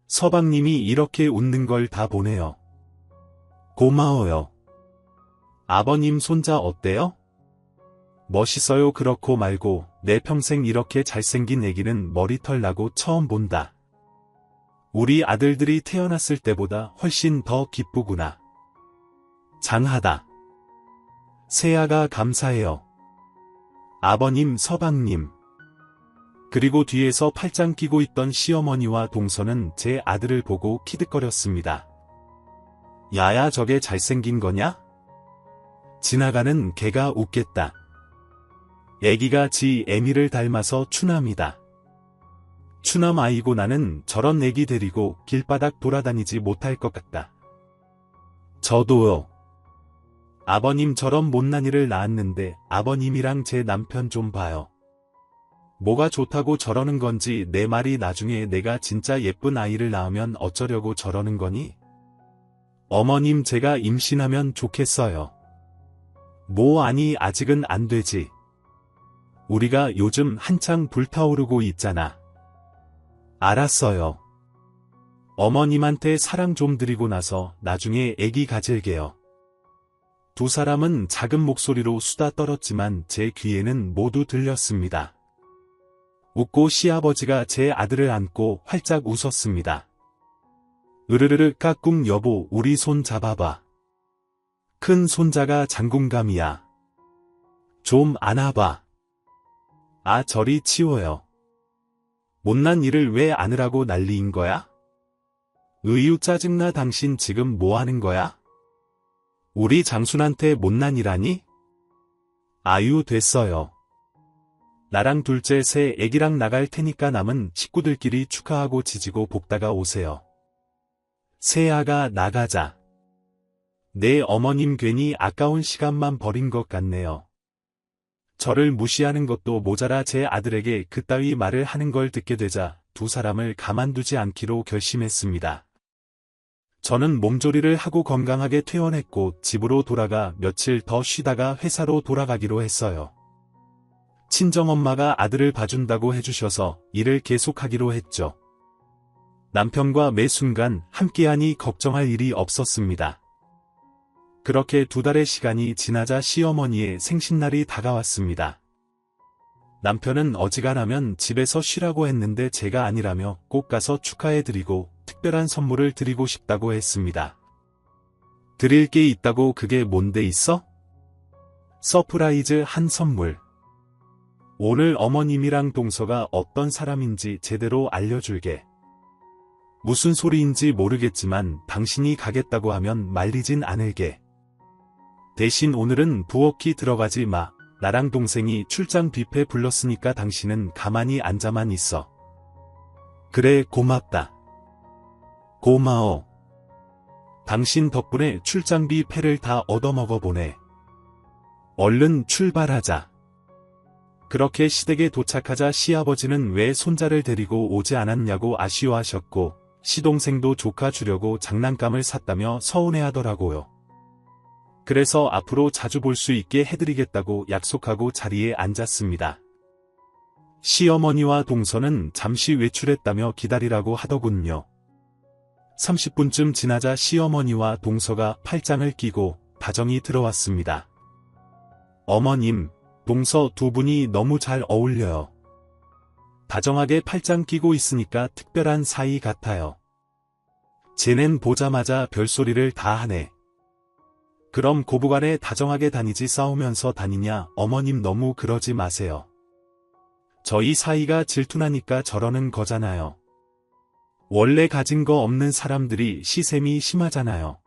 서방님이 이렇게 웃는 걸 다 보네요. 고마워요. 아버님 손자 어때요? 멋있어요. 그렇고 말고 내 평생 이렇게 잘생긴 애기는 머리털 나고 처음 본다. 우리 아들들이 태어났을 때보다 훨씬 더 기쁘구나. 장하다. 새아가 감사해요. 아버님, 서방님. 그리고 뒤에서 팔짱 끼고 있던 시어머니와 동서는 제 아들을 보고 키득거렸습니다. 야야, 저게 잘생긴 거냐? 지나가는 개가 웃겠다. 애기가 지 애미를 닮아서 추남이다. 추남 아이고 나는 저런 애기 데리고 길바닥 돌아다니지 못할 것 같다. 저도요. 아버님 저런 못난이를 낳았는데 아버님이랑 제 남편 좀 봐요. 뭐가 좋다고 저러는 건지. 내 말이 나중에 내가 진짜 예쁜 아이를 낳으면 어쩌려고 저러는 거니? 어머님 제가 임신하면 좋겠어요. 뭐 아니 아직은 안 되지. 우리가 요즘 한창 불타오르고 있잖아. 알았어요. 어머님한테 사랑 좀 드리고 나서 나중에 애기 가질게요. 두 사람은 작은 목소리로 수다 떨었지만 제 귀에는 모두 들렸습니다. 웃고 시아버지가 제 아들을 안고 활짝 웃었습니다. 으르르르 까꿍 여보 우리 손 잡아봐. 큰 손자가 장군감이야. 좀 안아봐. 아 저리 치워요. 못난 일을 왜 안으라고 난리인 거야? 으유 짜증나. 당신 지금 뭐 하는 거야? 우리 장순한테 못난 일하니? 아유 됐어요. 나랑 둘째 새 애기랑 나갈 테니까 남은 식구들끼리 축하하고 지지고 볶다가 오세요. 새아가 나가자. 내 어머님 괜히 아까운 시간만 버린 것 같네요. 저를 무시하는 것도 모자라 제 아들에게 그따위 말을 하는 걸 듣게 되자 두 사람을 가만두지 않기로 결심했습니다. 저는 몸조리를 하고 건강하게 퇴원했고 집으로 돌아가 며칠 더 쉬다가 회사로 돌아가기로 했어요. 친정엄마가 아들을 봐준다고 해주셔서 일을 계속하기로 했죠. 남편과 매 순간 함께하니 걱정할 일이 없었습니다. 그렇게 2달의 시간이 지나자 시어머니의 생신날이 다가왔습니다. 남편은 어지간하면 집에서 쉬라고 했는데 제가 아니라며 꼭 가서 축하해드리고 특별한 선물을 드리고 싶다고 했습니다. 드릴 게 있다고. 그게 뭔데 있어? 서프라이즈 한 선물. 오늘 어머님이랑 동서가 어떤 사람인지 제대로 알려줄게. 무슨 소리인지 모르겠지만 당신이 가겠다고 하면 말리진 않을게. 대신 오늘은 부엌이 들어가지 마. 나랑 동생이 출장 뷔페 불렀으니까 당신은 가만히 앉아만 있어. 그래 고맙다. 고마워. 당신 덕분에 출장비 패를 다 얻어먹어보네. 얼른 출발하자. 그렇게 시댁에 도착하자 시아버지는 왜 손자를 데리고 오지 않았냐고 아쉬워하셨고 시동생도 조카 주려고 장난감을 샀다며 서운해하더라고요. 그래서 앞으로 자주 볼 수 있게 해드리겠다고 약속하고 자리에 앉았습니다. 시어머니와 동서는 잠시 외출했다며 기다리라고 하더군요. 30분쯤 지나자 시어머니와 동서가 팔짱을 끼고 다정히 들어왔습니다. 어머님, 동서 두 분이 너무 잘 어울려요. 다정하게 팔짱 끼고 있으니까 특별한 사이 같아요. 쟤넨 보자마자 별소리를 다 하네. 그럼 고부간에 다정하게 다니지 싸우면서 다니냐. 어머님 너무 그러지 마세요. 저희 사이가 질투나니까 저러는 거잖아요. 원래 가진 거 없는 사람들이 시샘이 심하잖아요.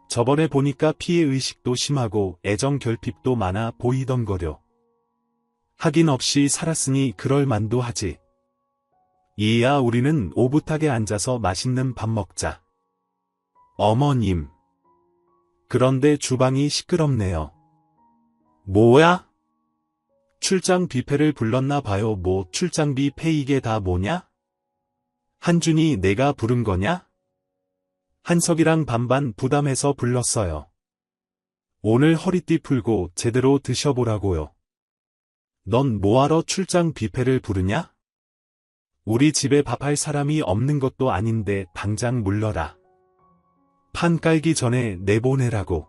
저번에 보니까 피해의식도 심하고 애정 결핍도 많아 보이던거려. 하긴 없이 살았으니 그럴 만도 하지. 이야 우리는 오붓하게 앉아서 맛있는 밥 먹자. 어머님. 그런데 주방이 시끄럽네요. 뭐야? 출장 뷔페를 불렀나 봐요. 뭐 출장비 페이게 다 뭐냐? 한준이 내가 부른 거냐? 한석이랑 반반 부담해서 불렀어요. 오늘 허리띠 풀고 제대로 드셔보라고요. 넌 뭐하러 출장 뷔페를 부르냐? 우리 집에 밥할 사람이 없는 것도 아닌데 당장 물러라. 판 깔기 전에 내보내라고.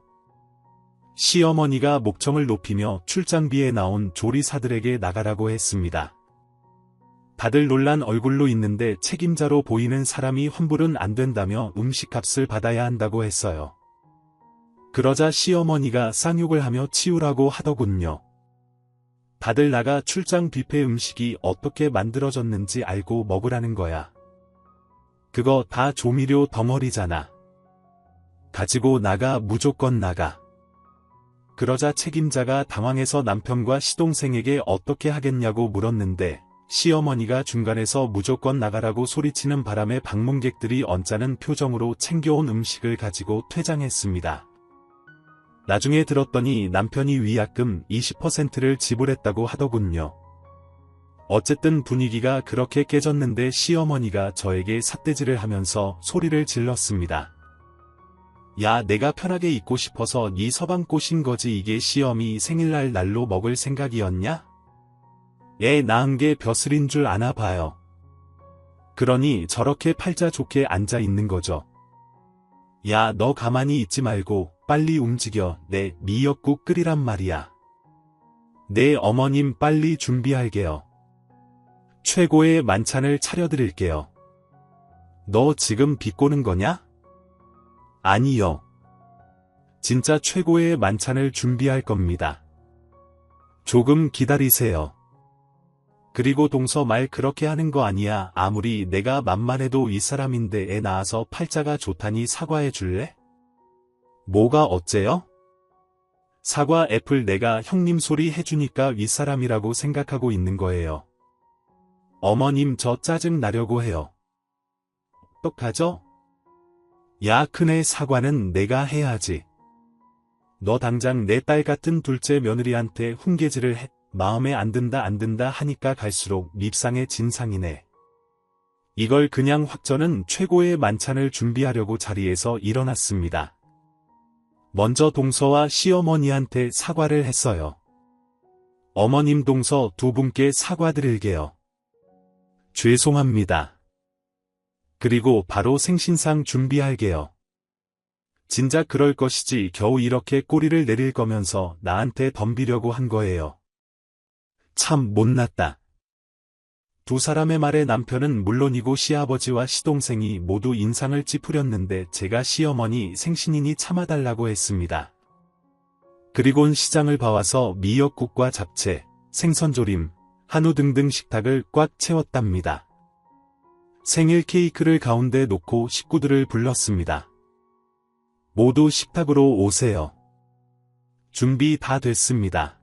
시어머니가 목청을 높이며 출장비에 나온 조리사들에게 나가라고 했습니다. 다들 놀란 얼굴로 있는데 책임자로 보이는 사람이 환불은 안 된다며 음식값을 받아야 한다고 했어요. 그러자 시어머니가 쌍욕을 하며 치우라고 하더군요. 다들 나가 출장 뷔페 음식이 어떻게 만들어졌는지 알고 먹으라는 거야. 그거 다 조미료 덩어리잖아. 가지고 나가, 무조건 나가. 그러자 책임자가 당황해서 남편과 시동생에게 어떻게 하겠냐고 물었는데 시어머니가 중간에서 무조건 나가라고 소리치는 바람에 방문객들이 언짢은 표정으로 챙겨온 음식을 가지고 퇴장했습니다. 나중에 들었더니 남편이 위약금 20%를 지불했다고 하더군요. 어쨌든 분위기가 그렇게 깨졌는데 시어머니가 저에게 삿대질을 하면서 소리를 질렀습니다. 야, 내가 편하게 있고 싶어서 네 서방 꼬신 거지. 이게 시어미 생일날 날로 먹을 생각이었냐? 애 낳은 게 벼슬인 줄 아나 봐요. 그러니 저렇게 팔자 좋게 앉아 있는 거죠. 야, 너 가만히 있지 말고 빨리 움직여. 내 미역국 끓이란 말이야. 내 어머님 빨리 준비할게요. 최고의 만찬을 차려드릴게요. 너 지금 비꼬는 거냐? 아니요. 진짜 최고의 만찬을 준비할 겁니다. 조금 기다리세요. 그리고 동서 말 그렇게 하는 거 아니야. 아무리 내가 만만해도 이 사람인데 애 낳아서 팔자가 좋다니 사과해 줄래? 뭐가 어째요? 사과 애플 내가 형님 소리 해주니까 윗사람이라고 생각하고 있는 거예요. 어머님 저 짜증 나려고 해요. 어떡하죠? 야, 큰애 사과는 내가 해야지. 너 당장 내 딸 같은 둘째 며느리한테 훈계질을 해. 마음에 안 든다 하니까 갈수록 밉상의 진상이네. 이걸 그냥 확 저는 최고의 만찬을 준비하려고 자리에서 일어났습니다. 먼저 동서와 시어머니한테 사과를 했어요. 어머님, 동서 두 분께 사과드릴게요. 죄송합니다. 그리고 바로 생신상 준비할게요. 진작 그럴 것이지 겨우 이렇게 꼬리를 내릴 거면서 나한테 덤비려고 한 거예요. 참 못났다. 두 사람의 말에 남편은 물론이고 시아버지와 시동생이 모두 인상을 찌푸렸는데 제가 시어머니 생신이니 참아달라고 했습니다. 그리곤 시장을 봐와서 미역국과 잡채, 생선조림, 한우 등등 식탁을 꽉 채웠답니다. 생일 케이크를 가운데 놓고 식구들을 불렀습니다. 모두 식탁으로 오세요. 준비 다 됐습니다.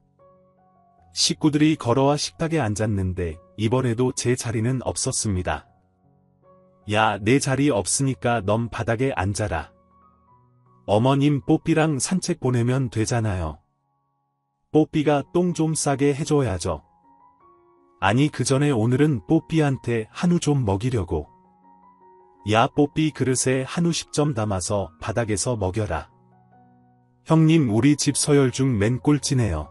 식구들이 걸어와 식탁에 앉았는데 이번에도 제 자리는 없었습니다. 야, 내 자리 없으니까 넌 바닥에 앉아라. 어머님 뽀삐랑 산책 보내면 되잖아요. 뽀삐가 똥 좀 싸게 해줘야죠. 아니 그 전에 오늘은 뽀삐한테 한우 좀 먹이려고. 야, 뽀삐 그릇에 한우 10점 담아서 바닥에서 먹여라. 형님 우리 집 서열 중 맨 꼴찌네요.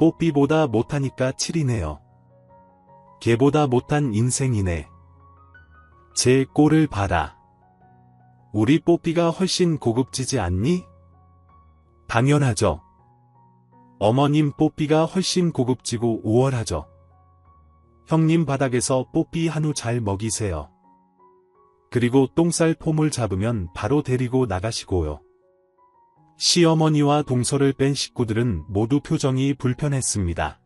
뽀삐보다 못하니까 7이네요. 걔보다 못한 인생이네. 제 꼴을 봐라. 우리 뽀삐가 훨씬 고급지지 않니? 당연하죠. 어머님 뽀삐가 훨씬 고급지고 우월하죠. 형님 바닥에서 뽀삐 한우 잘 먹이세요. 그리고 똥쌀 폼을 잡으면 바로 데리고 나가시고요. 시어머니와 동서를 뺀 식구들은 모두 표정이 불편했습니다.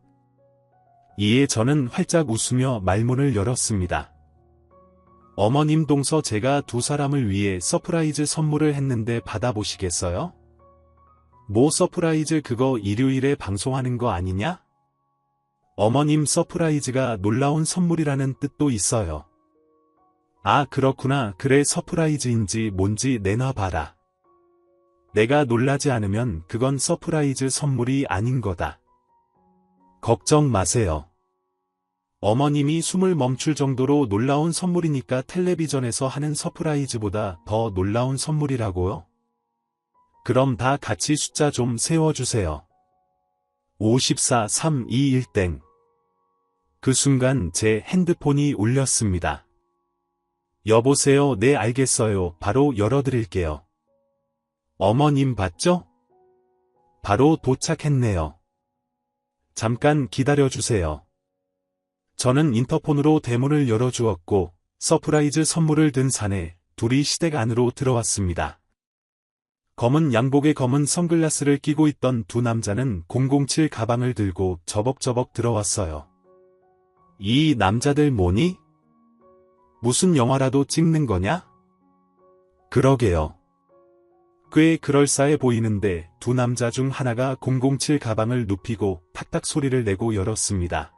이에 저는 활짝 웃으며 말문을 열었습니다. 어머님, 동서 제가 두 사람을 위해 서프라이즈 선물을 했는데 받아보시겠어요? 뭐 서프라이즈 그거 일요일에 방송하는 거 아니냐? 어머님 서프라이즈가 놀라운 선물이라는 뜻도 있어요. 아 그렇구나. 그래 서프라이즈인지 뭔지 내놔봐라. 내가 놀라지 않으면 그건 서프라이즈 선물이 아닌 거다. 걱정 마세요. 어머님이 숨을 멈출 정도로 놀라운 선물이니까 텔레비전에서 하는 서프라이즈보다 더 놀라운 선물이라고요? 그럼 다 같이 숫자 좀 세워주세요. 54, 3, 2, 1땡. 그 순간 제 핸드폰이 울렸습니다. 여보세요. 네, 알겠어요. 바로 열어드릴게요. 어머님 봤죠? 바로 도착했네요. 잠깐 기다려주세요. 저는 인터폰으로 대문을 열어주었고 서프라이즈 선물을 든 사내 둘이 시댁 안으로 들어왔습니다. 검은 양복에 검은 선글라스를 끼고 있던 두 남자는 007 가방을 들고 저벅저벅 들어왔어요. 이 남자들 뭐니? 무슨 영화라도 찍는 거냐? 그러게요. 꽤 그럴싸해 보이는데 두 남자 중 하나가 007 가방을 눕히고 탁탁 소리를 내고 열었습니다.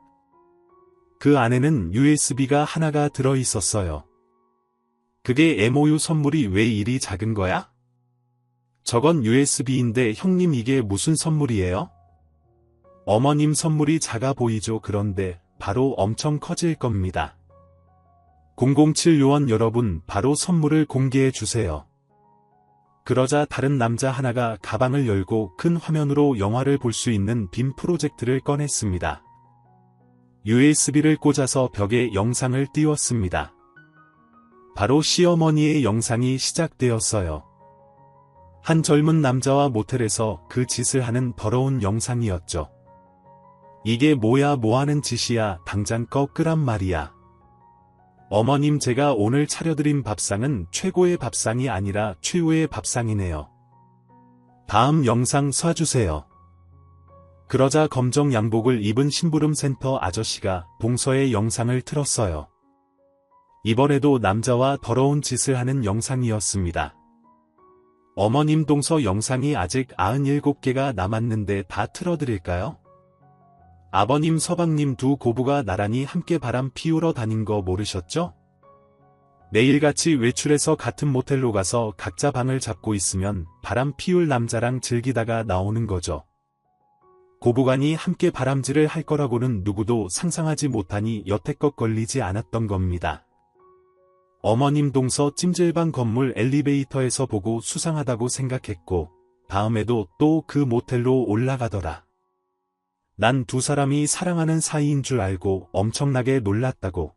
그 안에는 USB가 하나가 들어 있었어요. 그게 MOU 선물이 왜 이리 작은 거야? 저건 USB인데 형님 이게 무슨 선물이에요? 어머님 선물이 작아 보이죠. 그런데 바로 엄청 커질 겁니다. 007 요원 여러분, 바로 선물을 공개해 주세요. 그러자 다른 남자 하나가 가방을 열고 큰 화면으로 영화를 볼 수 있는 빔 프로젝트를 꺼냈습니다. USB를 꽂아서 벽에 영상을 띄웠습니다. 바로 시어머니의 영상이 시작되었어요. 한 젊은 남자와 모텔에서 그 짓을 하는 더러운 영상이었죠. 이게 뭐야, 뭐하는 짓이야, 당장 끄란 말이야. 어머님, 제가 오늘 차려드린 밥상은 최고의 밥상이 아니라 최후의 밥상이네요. 다음 영상 쏴주세요. 그러자 검정 양복을 입은 심부름 센터 아저씨가 동서의 영상을 틀었어요. 이번에도 남자와 더러운 짓을 하는 영상이었습니다. 어머님, 동서 영상이 아직 97개가 남았는데 다 틀어드릴까요? 아버님, 서방님, 두 고부가 나란히 함께 바람 피우러 다닌 거 모르셨죠? 매일같이 외출해서 같은 모텔로 가서 각자 방을 잡고 있으면 바람 피울 남자랑 즐기다가 나오는 거죠. 고부간이 함께 바람질을 할 거라고는 누구도 상상하지 못하니 여태껏 걸리지 않았던 겁니다. 어머님, 동서 찜질방 건물 엘리베이터에서 보고 수상하다고 생각했고 다음에도 또 그 모텔로 올라가더라. 난 두 사람이 사랑하는 사이인 줄 알고 엄청나게 놀랐다고.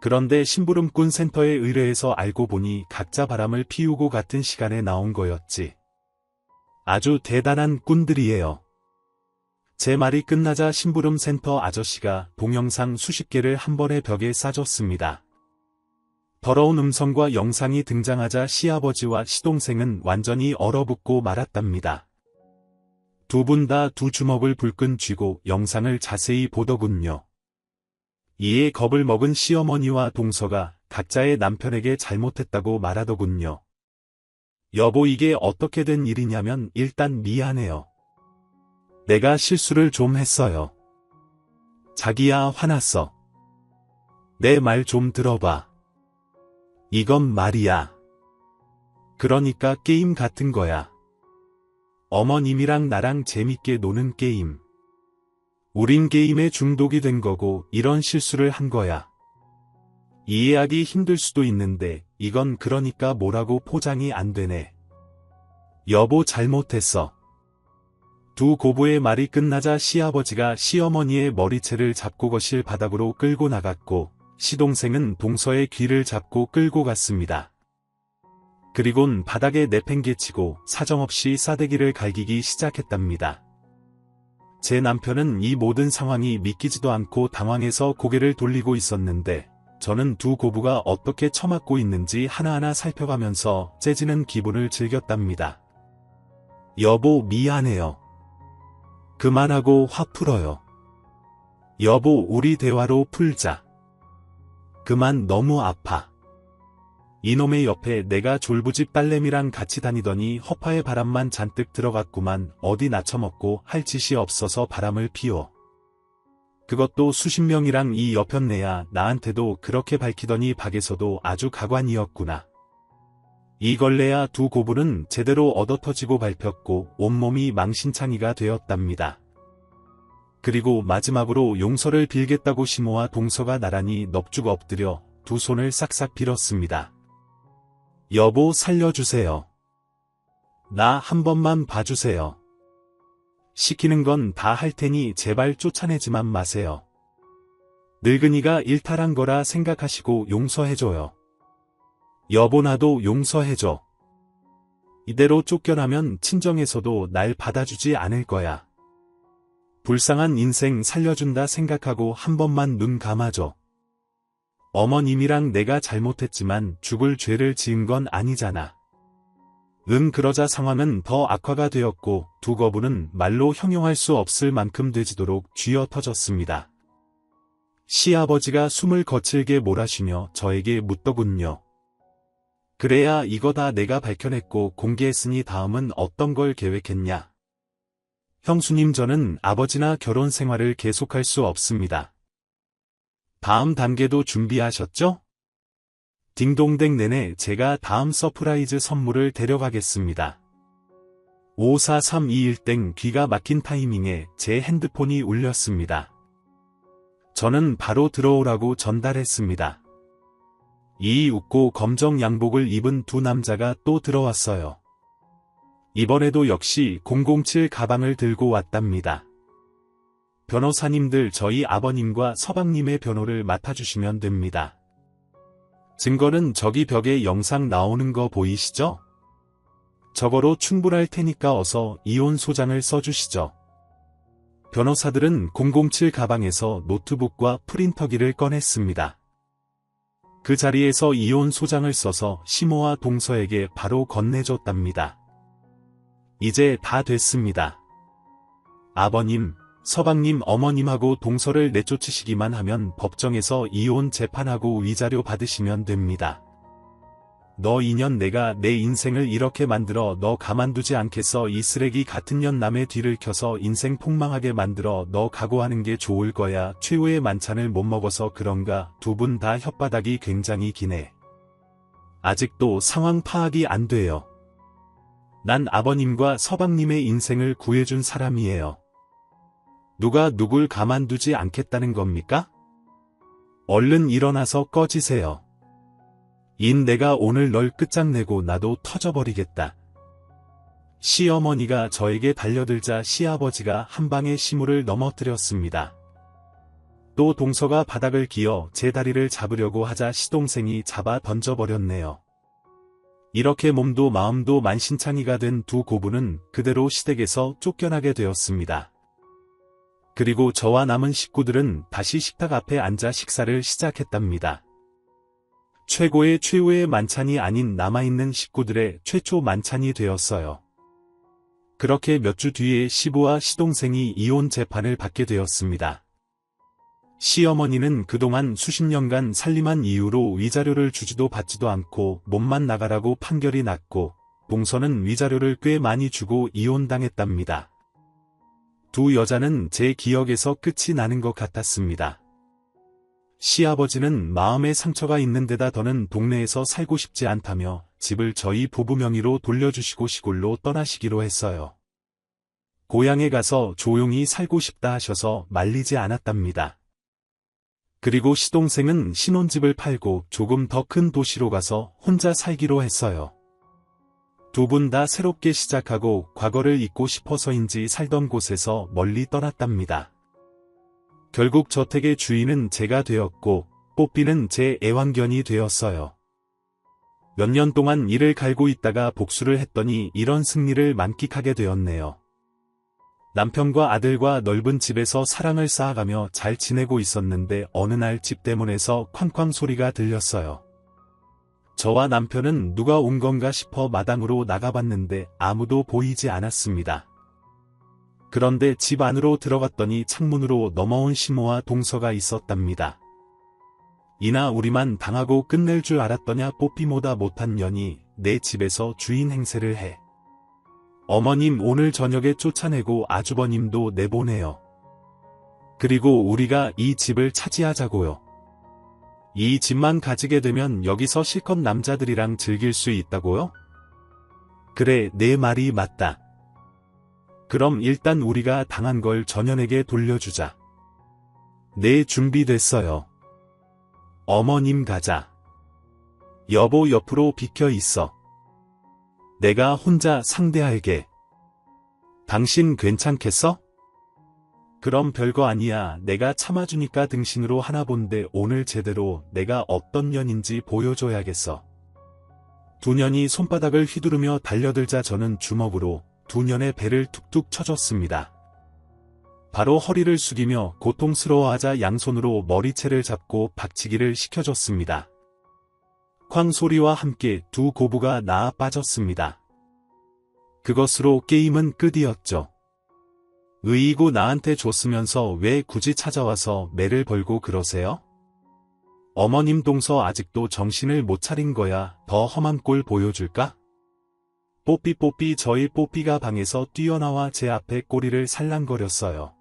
그런데 심부름꾼 센터에 의뢰해서 알고 보니 각자 바람을 피우고 같은 시간에 나온 거였지. 아주 대단한 꾼들이에요. 제 말이 끝나자 심부름 센터 아저씨가 동영상 수십 개를 한 번에 벽에 싸줬습니다. 더러운 음성과 영상이 등장하자 시아버지와 시동생은 완전히 얼어붙고 말았답니다. 두 분 다 두 주먹을 불끈 쥐고 영상을 자세히 보더군요. 이에 겁을 먹은 시어머니와 동서가 각자의 남편에게 잘못했다고 말하더군요. 여보, 이게 어떻게 된 일이냐면 일단 미안해요. 내가 실수를 좀 했어요. 자기야, 화났어. 내 말 좀 들어봐. 이건 말이야. 그러니까 게임 같은 거야. 어머님이랑 나랑 재밌게 노는 게임. 우린 게임에 중독이 된 거고 이런 실수를 한 거야. 이해하기 힘들 수도 있는데 이건 그러니까 뭐라고 포장이 안 되네. 여보, 잘못했어. 두 고부의 말이 끝나자 시아버지가 시어머니의 머리채를 잡고 거실 바닥으로 끌고 나갔고 시동생은 동서의 귀를 잡고 끌고 갔습니다. 그리곤 바닥에 내팽개치고 사정없이 싸대기를 갈기기 시작했답니다. 제 남편은 이 모든 상황이 믿기지도 않고 당황해서 고개를 돌리고 있었는데 저는 두 고부가 어떻게 처맞고 있는지 하나하나 살펴가면서 째지는 기분을 즐겼답니다. 여보, 미안해요. 그만하고 화 풀어요. 여보, 우리 대화로 풀자. 그만, 너무 아파. 이놈의 옆에 내가 졸부집 딸내미랑 같이 다니더니 허파에 바람만 잔뜩 들어갔구만. 어디 낮춰먹고 할 짓이 없어서 바람을 피워. 그것도 수십 명이랑 이 여편네야. 나한테도 그렇게 밝히더니 밖에서도 아주 가관이었구나. 이걸레야 두 고부는 제대로 얻어터지고 밟혔고 온몸이 망신창이가 되었답니다. 그리고 마지막으로 용서를 빌겠다고 시모와 동서가 나란히 넙죽 엎드려 두 손을 싹싹 빌었습니다. 여보 살려주세요. 나 한 번만 봐주세요. 시키는 건 다 할 테니 제발 쫓아내지만 마세요. 늙은이가 일탈한 거라 생각하시고 용서해줘요. 여보 나도 용서해줘. 이대로 쫓겨나면 친정에서도 날 받아주지 않을 거야. 불쌍한 인생 살려준다 생각하고 한 번만 눈 감아줘. 어머님이랑 내가 잘못했지만 죽을 죄를 지은 건 아니잖아. 그러자 상황은 더 악화가 되었고 두 거부는 말로 형용할 수 없을 만큼 되지도록 쥐어 터졌습니다. 시아버지가 숨을 거칠게 몰아쉬며 저에게 묻더군요. 그래야 이거 다 내가 밝혀냈고 공개했으니 다음은 어떤 걸 계획했냐? 형수님 저는 아버지나 결혼 생활을 계속할 수 없습니다. 다음 단계도 준비하셨죠? 딩동댕 내내 제가 다음 서프라이즈 선물을 데려가겠습니다. 54321땡 귀가 막힌 타이밍에 제 핸드폰이 울렸습니다. 저는 바로 들어오라고 전달했습니다. 이 웃고 검정 양복을 입은 두 남자가 또 들어왔어요. 이번에도 역시 007 가방을 들고 왔답니다. 변호사님들 저희 아버님과 서방님의 변호를 맡아주시면 됩니다. 증거는 저기 벽에 영상 나오는 거 보이시죠? 저거로 충분할 테니까 어서 이혼 소장을 써주시죠. 변호사들은 007 가방에서 노트북과 프린터기를 꺼냈습니다. 그 자리에서 이혼 소장을 써서 시모와 동서에게 바로 건네줬답니다. 이제 다 됐습니다. 아버님, 서방님 어머님하고 동서를 내쫓으시기만 하면 법정에서 이혼 재판하고 위자료 받으시면 됩니다. 너 인연 내가 내 인생을 이렇게 만들어 너 가만두지 않겠어. 이 쓰레기 같은 년 남의 뒤를 켜서 인생 폭망하게 만들어 너 각오하는 게 좋을 거야. 최후의 만찬을 못 먹어서 그런가 두 분 다 혓바닥이 굉장히 기네. 아직도 상황 파악이 안 돼요. 난 아버님과 서방님의 인생을 구해준 사람이에요. 누가 누굴 가만두지 않겠다는 겁니까? 얼른 일어나서 꺼지세요. 내가 오늘 널 끝장내고 나도 터져버리겠다. 시어머니가 저에게 달려들자 시아버지가 한 방에 시무를 넘어뜨렸습니다. 또 동서가 바닥을 기어 제 다리를 잡으려고 하자 시동생이 잡아 던져버렸네요. 이렇게 몸도 마음도 만신창이가 된 두 고부는 그대로 시댁에서 쫓겨나게 되었습니다. 그리고 저와 남은 식구들은 다시 식탁 앞에 앉아 식사를 시작했답니다. 최후의 만찬이 아닌 남아있는 식구들의 최초 만찬이 되었어요. 그렇게 몇 주 뒤에 시부와 시동생이 이혼 재판을 받게 되었습니다. 시어머니는 그동안 수십 년간 살림한 이유로 위자료를 주지도 받지도 않고 몸만 나가라고 판결이 났고 동서는 위자료를 꽤 많이 주고 이혼당했답니다. 두 여자는 제 기억에서 끝이 나는 것 같았습니다. 시아버지는 마음에 상처가 있는 데다 더는 동네에서 살고 싶지 않다며 집을 저희 부부 명의로 돌려주시고 시골로 떠나시기로 했어요. 고향에 가서 조용히 살고 싶다 하셔서 말리지 않았답니다. 그리고 시동생은 신혼집을 팔고 조금 더 큰 도시로 가서 혼자 살기로 했어요. 두 분 다 새롭게 시작하고 과거를 잊고 싶어서인지 살던 곳에서 멀리 떠났답니다. 결국 저택의 주인은 제가 되었고 뽀삐는 제 애완견이 되었어요. 몇 년 동안 이를 갈고 있다가 복수를 했더니 이런 승리를 만끽하게 되었네요. 남편과 아들과 넓은 집에서 사랑을 쌓아가며 잘 지내고 있었는데 어느 날 집 대문에서 쾅쾅 소리가 들렸어요. 저와 남편은 누가 온 건가 싶어 마당으로 나가봤는데 아무도 보이지 않았습니다. 그런데 집 안으로 들어갔더니 창문으로 넘어온 시모와 동서가 있었답니다. 이나 우리만 당하고 끝낼 줄 알았더냐. 뽀삐보다 못한 년이 내 집에서 주인 행세를 해. 어머님 오늘 저녁에 쫓아내고 아주버님도 내보내요. 그리고 우리가 이 집을 차지하자고요. 이 집만 가지게 되면 여기서 실컷 남자들이랑 즐길 수 있다고요? 그래, 내 말이 맞다. 그럼 일단 우리가 당한 걸 전현에게 돌려주자. 네, 준비됐어요. 어머님 가자. 여보 옆으로 비켜 있어. 내가 혼자 상대할게. 당신 괜찮겠어? 그럼 별거 아니야. 내가 참아주니까 등신으로 하나 본데 오늘 제대로 내가 어떤 년인지 보여줘야겠어. 두 년이 손바닥을 휘두르며 달려들자 저는 주먹으로 두 년의 배를 툭툭 쳐줬습니다. 바로 허리를 숙이며 고통스러워하자 양손으로 머리채를 잡고 박치기를 시켜줬습니다. 쾅 소리와 함께 두 고부가 나아 빠졌습니다. 그것으로 게임은 끝이었죠. 의이고 나한테 줬으면서 왜 굳이 찾아와서 매를 벌고 그러세요? 어머님 동서 아직도 정신을 못 차린 거야. 더 험한 꼴 보여줄까? 뽀삐 저희 뽀삐가 방에서 뛰어나와 제 앞에 꼬리를 살랑거렸어요.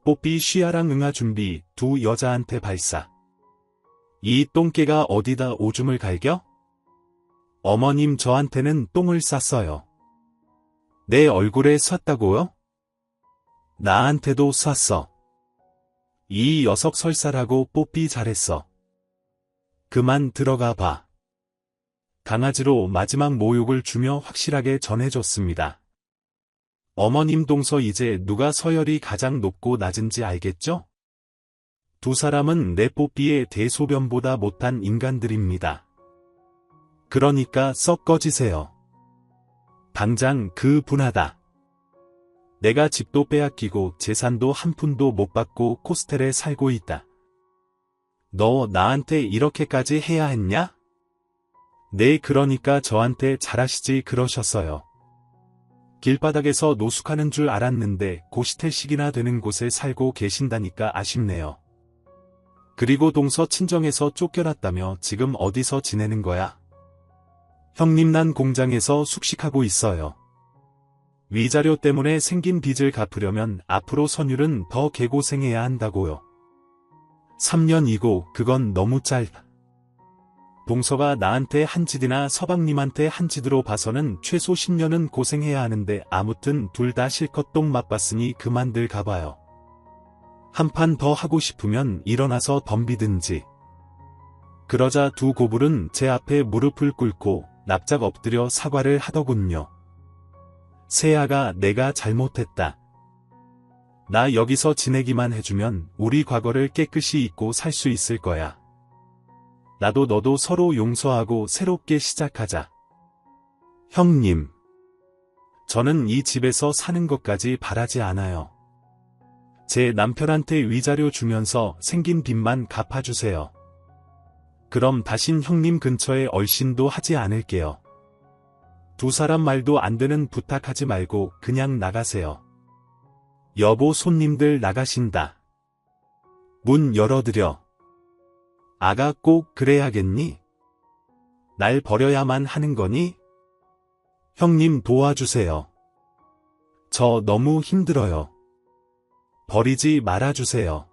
뽀삐 쉬아랑 응아 준비. 두 여자한테 발사. 이 똥개가 어디다 오줌을 갈겨? 어머님 저한테는 똥을 쌌어요. 내 얼굴에 쐈다고요? 나한테도 쐈어. 이 녀석 설사라고. 뽀삐 잘했어. 그만 들어가 봐. 강아지로 마지막 모욕을 주며 확실하게 전해줬습니다. 어머님 동서 이제 누가 서열이 가장 높고 낮은지 알겠죠? 두 사람은 내 뽀삐의 대소변보다 못한 인간들입니다. 그러니까 썩 꺼지세요. 당장 그 분하다. 내가 집도 빼앗기고 재산도 한 푼도 못 받고 코스텔에 살고 있다. 너 나한테 이렇게까지 해야 했냐? 네, 그러니까 저한테 잘하시지 그러셨어요. 길바닥에서 노숙하는 줄 알았는데 고시텔식이나 되는 곳에 살고 계신다니까 아쉽네요. 그리고 동서 친정에서 쫓겨났다며 지금 어디서 지내는 거야? 형님, 난 공장에서 숙식하고 있어요. 위자료 때문에 생긴 빚을 갚으려면 앞으로 선율은 더 개고생해야 한다고요. 3년이고 그건 너무 짧아. 동서가 나한테 한 짓이나 서방님한테 한 짓으로 봐서는 최소 10년은 고생해야 하는데 아무튼 둘 다 실컷 똥 맛봤으니 그만들 가봐요. 한 판 더 하고 싶으면 일어나서 덤비든지. 그러자 두 고불은 제 앞에 무릎을 꿇고 납작 엎드려 사과를 하더군요. 세아가 내가 잘못했다. 나 여기서 지내기만 해주면 우리 과거를 깨끗이 잊고 살 수 있을 거야. 나도 너도 서로 용서하고 새롭게 시작하자. 형님. 저는 이 집에서 사는 것까지 바라지 않아요. 제 남편한테 위자료 주면서 생긴 빚만 갚아주세요. 그럼 다신 형님 근처에 얼씬도 하지 않을게요. 두 사람 말도 안 되는 부탁하지 말고 그냥 나가세요. 여보, 손님들 나가신다. 문 열어드려. 아가 꼭 그래야겠니? 날 버려야만 하는 거니? 형님 도와주세요. 저 너무 힘들어요. 버리지 말아주세요.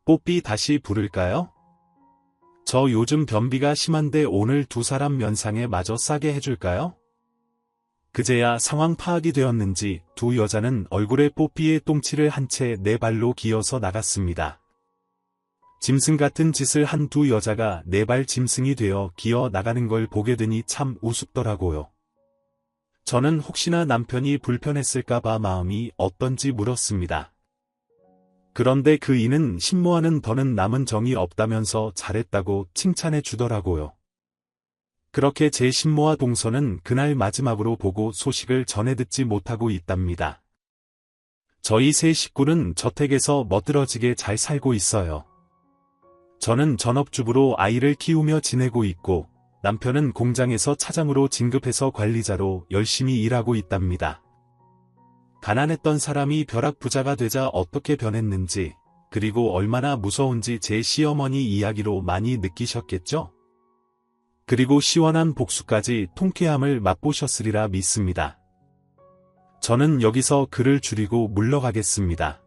뽀삐 다시 부를까요? 저 요즘 변비가 심한데 오늘 두 사람 면상에 마저 싸게 해줄까요? 그제야 상황 파악이 되었는지 두 여자는 얼굴에 뽀삐의 똥치를 한 채 네 발로 기어서 나갔습니다. 짐승 같은 짓을 한 두 여자가 네 발 짐승이 되어 기어 나가는 걸 보게 되니 참 우습더라고요. 저는 혹시나 남편이 불편했을까봐 마음이 어떤지 물었습니다. 그런데 그 이는 신모하는 더는 남은 정이 없다면서 잘했다고 칭찬해 주더라고요. 그렇게 제 신모와 동서는 그날 마지막으로 보고 소식을 전해 듣지 못하고 있답니다. 저희 세 식구는 저택에서 멋들어지게 잘 살고 있어요. 저는 전업주부로 아이를 키우며 지내고 있고 남편은 공장에서 차장으로 진급해서 관리자로 열심히 일하고 있답니다. 가난했던 사람이 벼락부자가 되자 어떻게 변했는지, 그리고 얼마나 무서운지 제 시어머니 이야기로 많이 느끼셨겠죠? 그리고 시원한 복수까지 통쾌함을 맛보셨으리라 믿습니다. 저는 여기서 글을 줄이고 물러가겠습니다.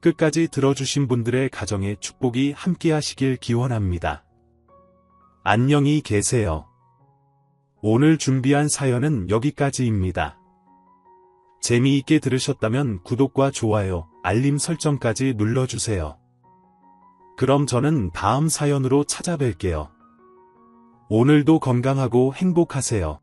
끝까지 들어주신 분들의 가정에 축복이 함께하시길 기원합니다. 안녕히 계세요. 오늘 준비한 사연은 여기까지입니다. 재미있게 들으셨다면 구독과 좋아요, 알림 설정까지 눌러주세요. 그럼 저는 다음 사연으로 찾아뵐게요. 오늘도 건강하고 행복하세요.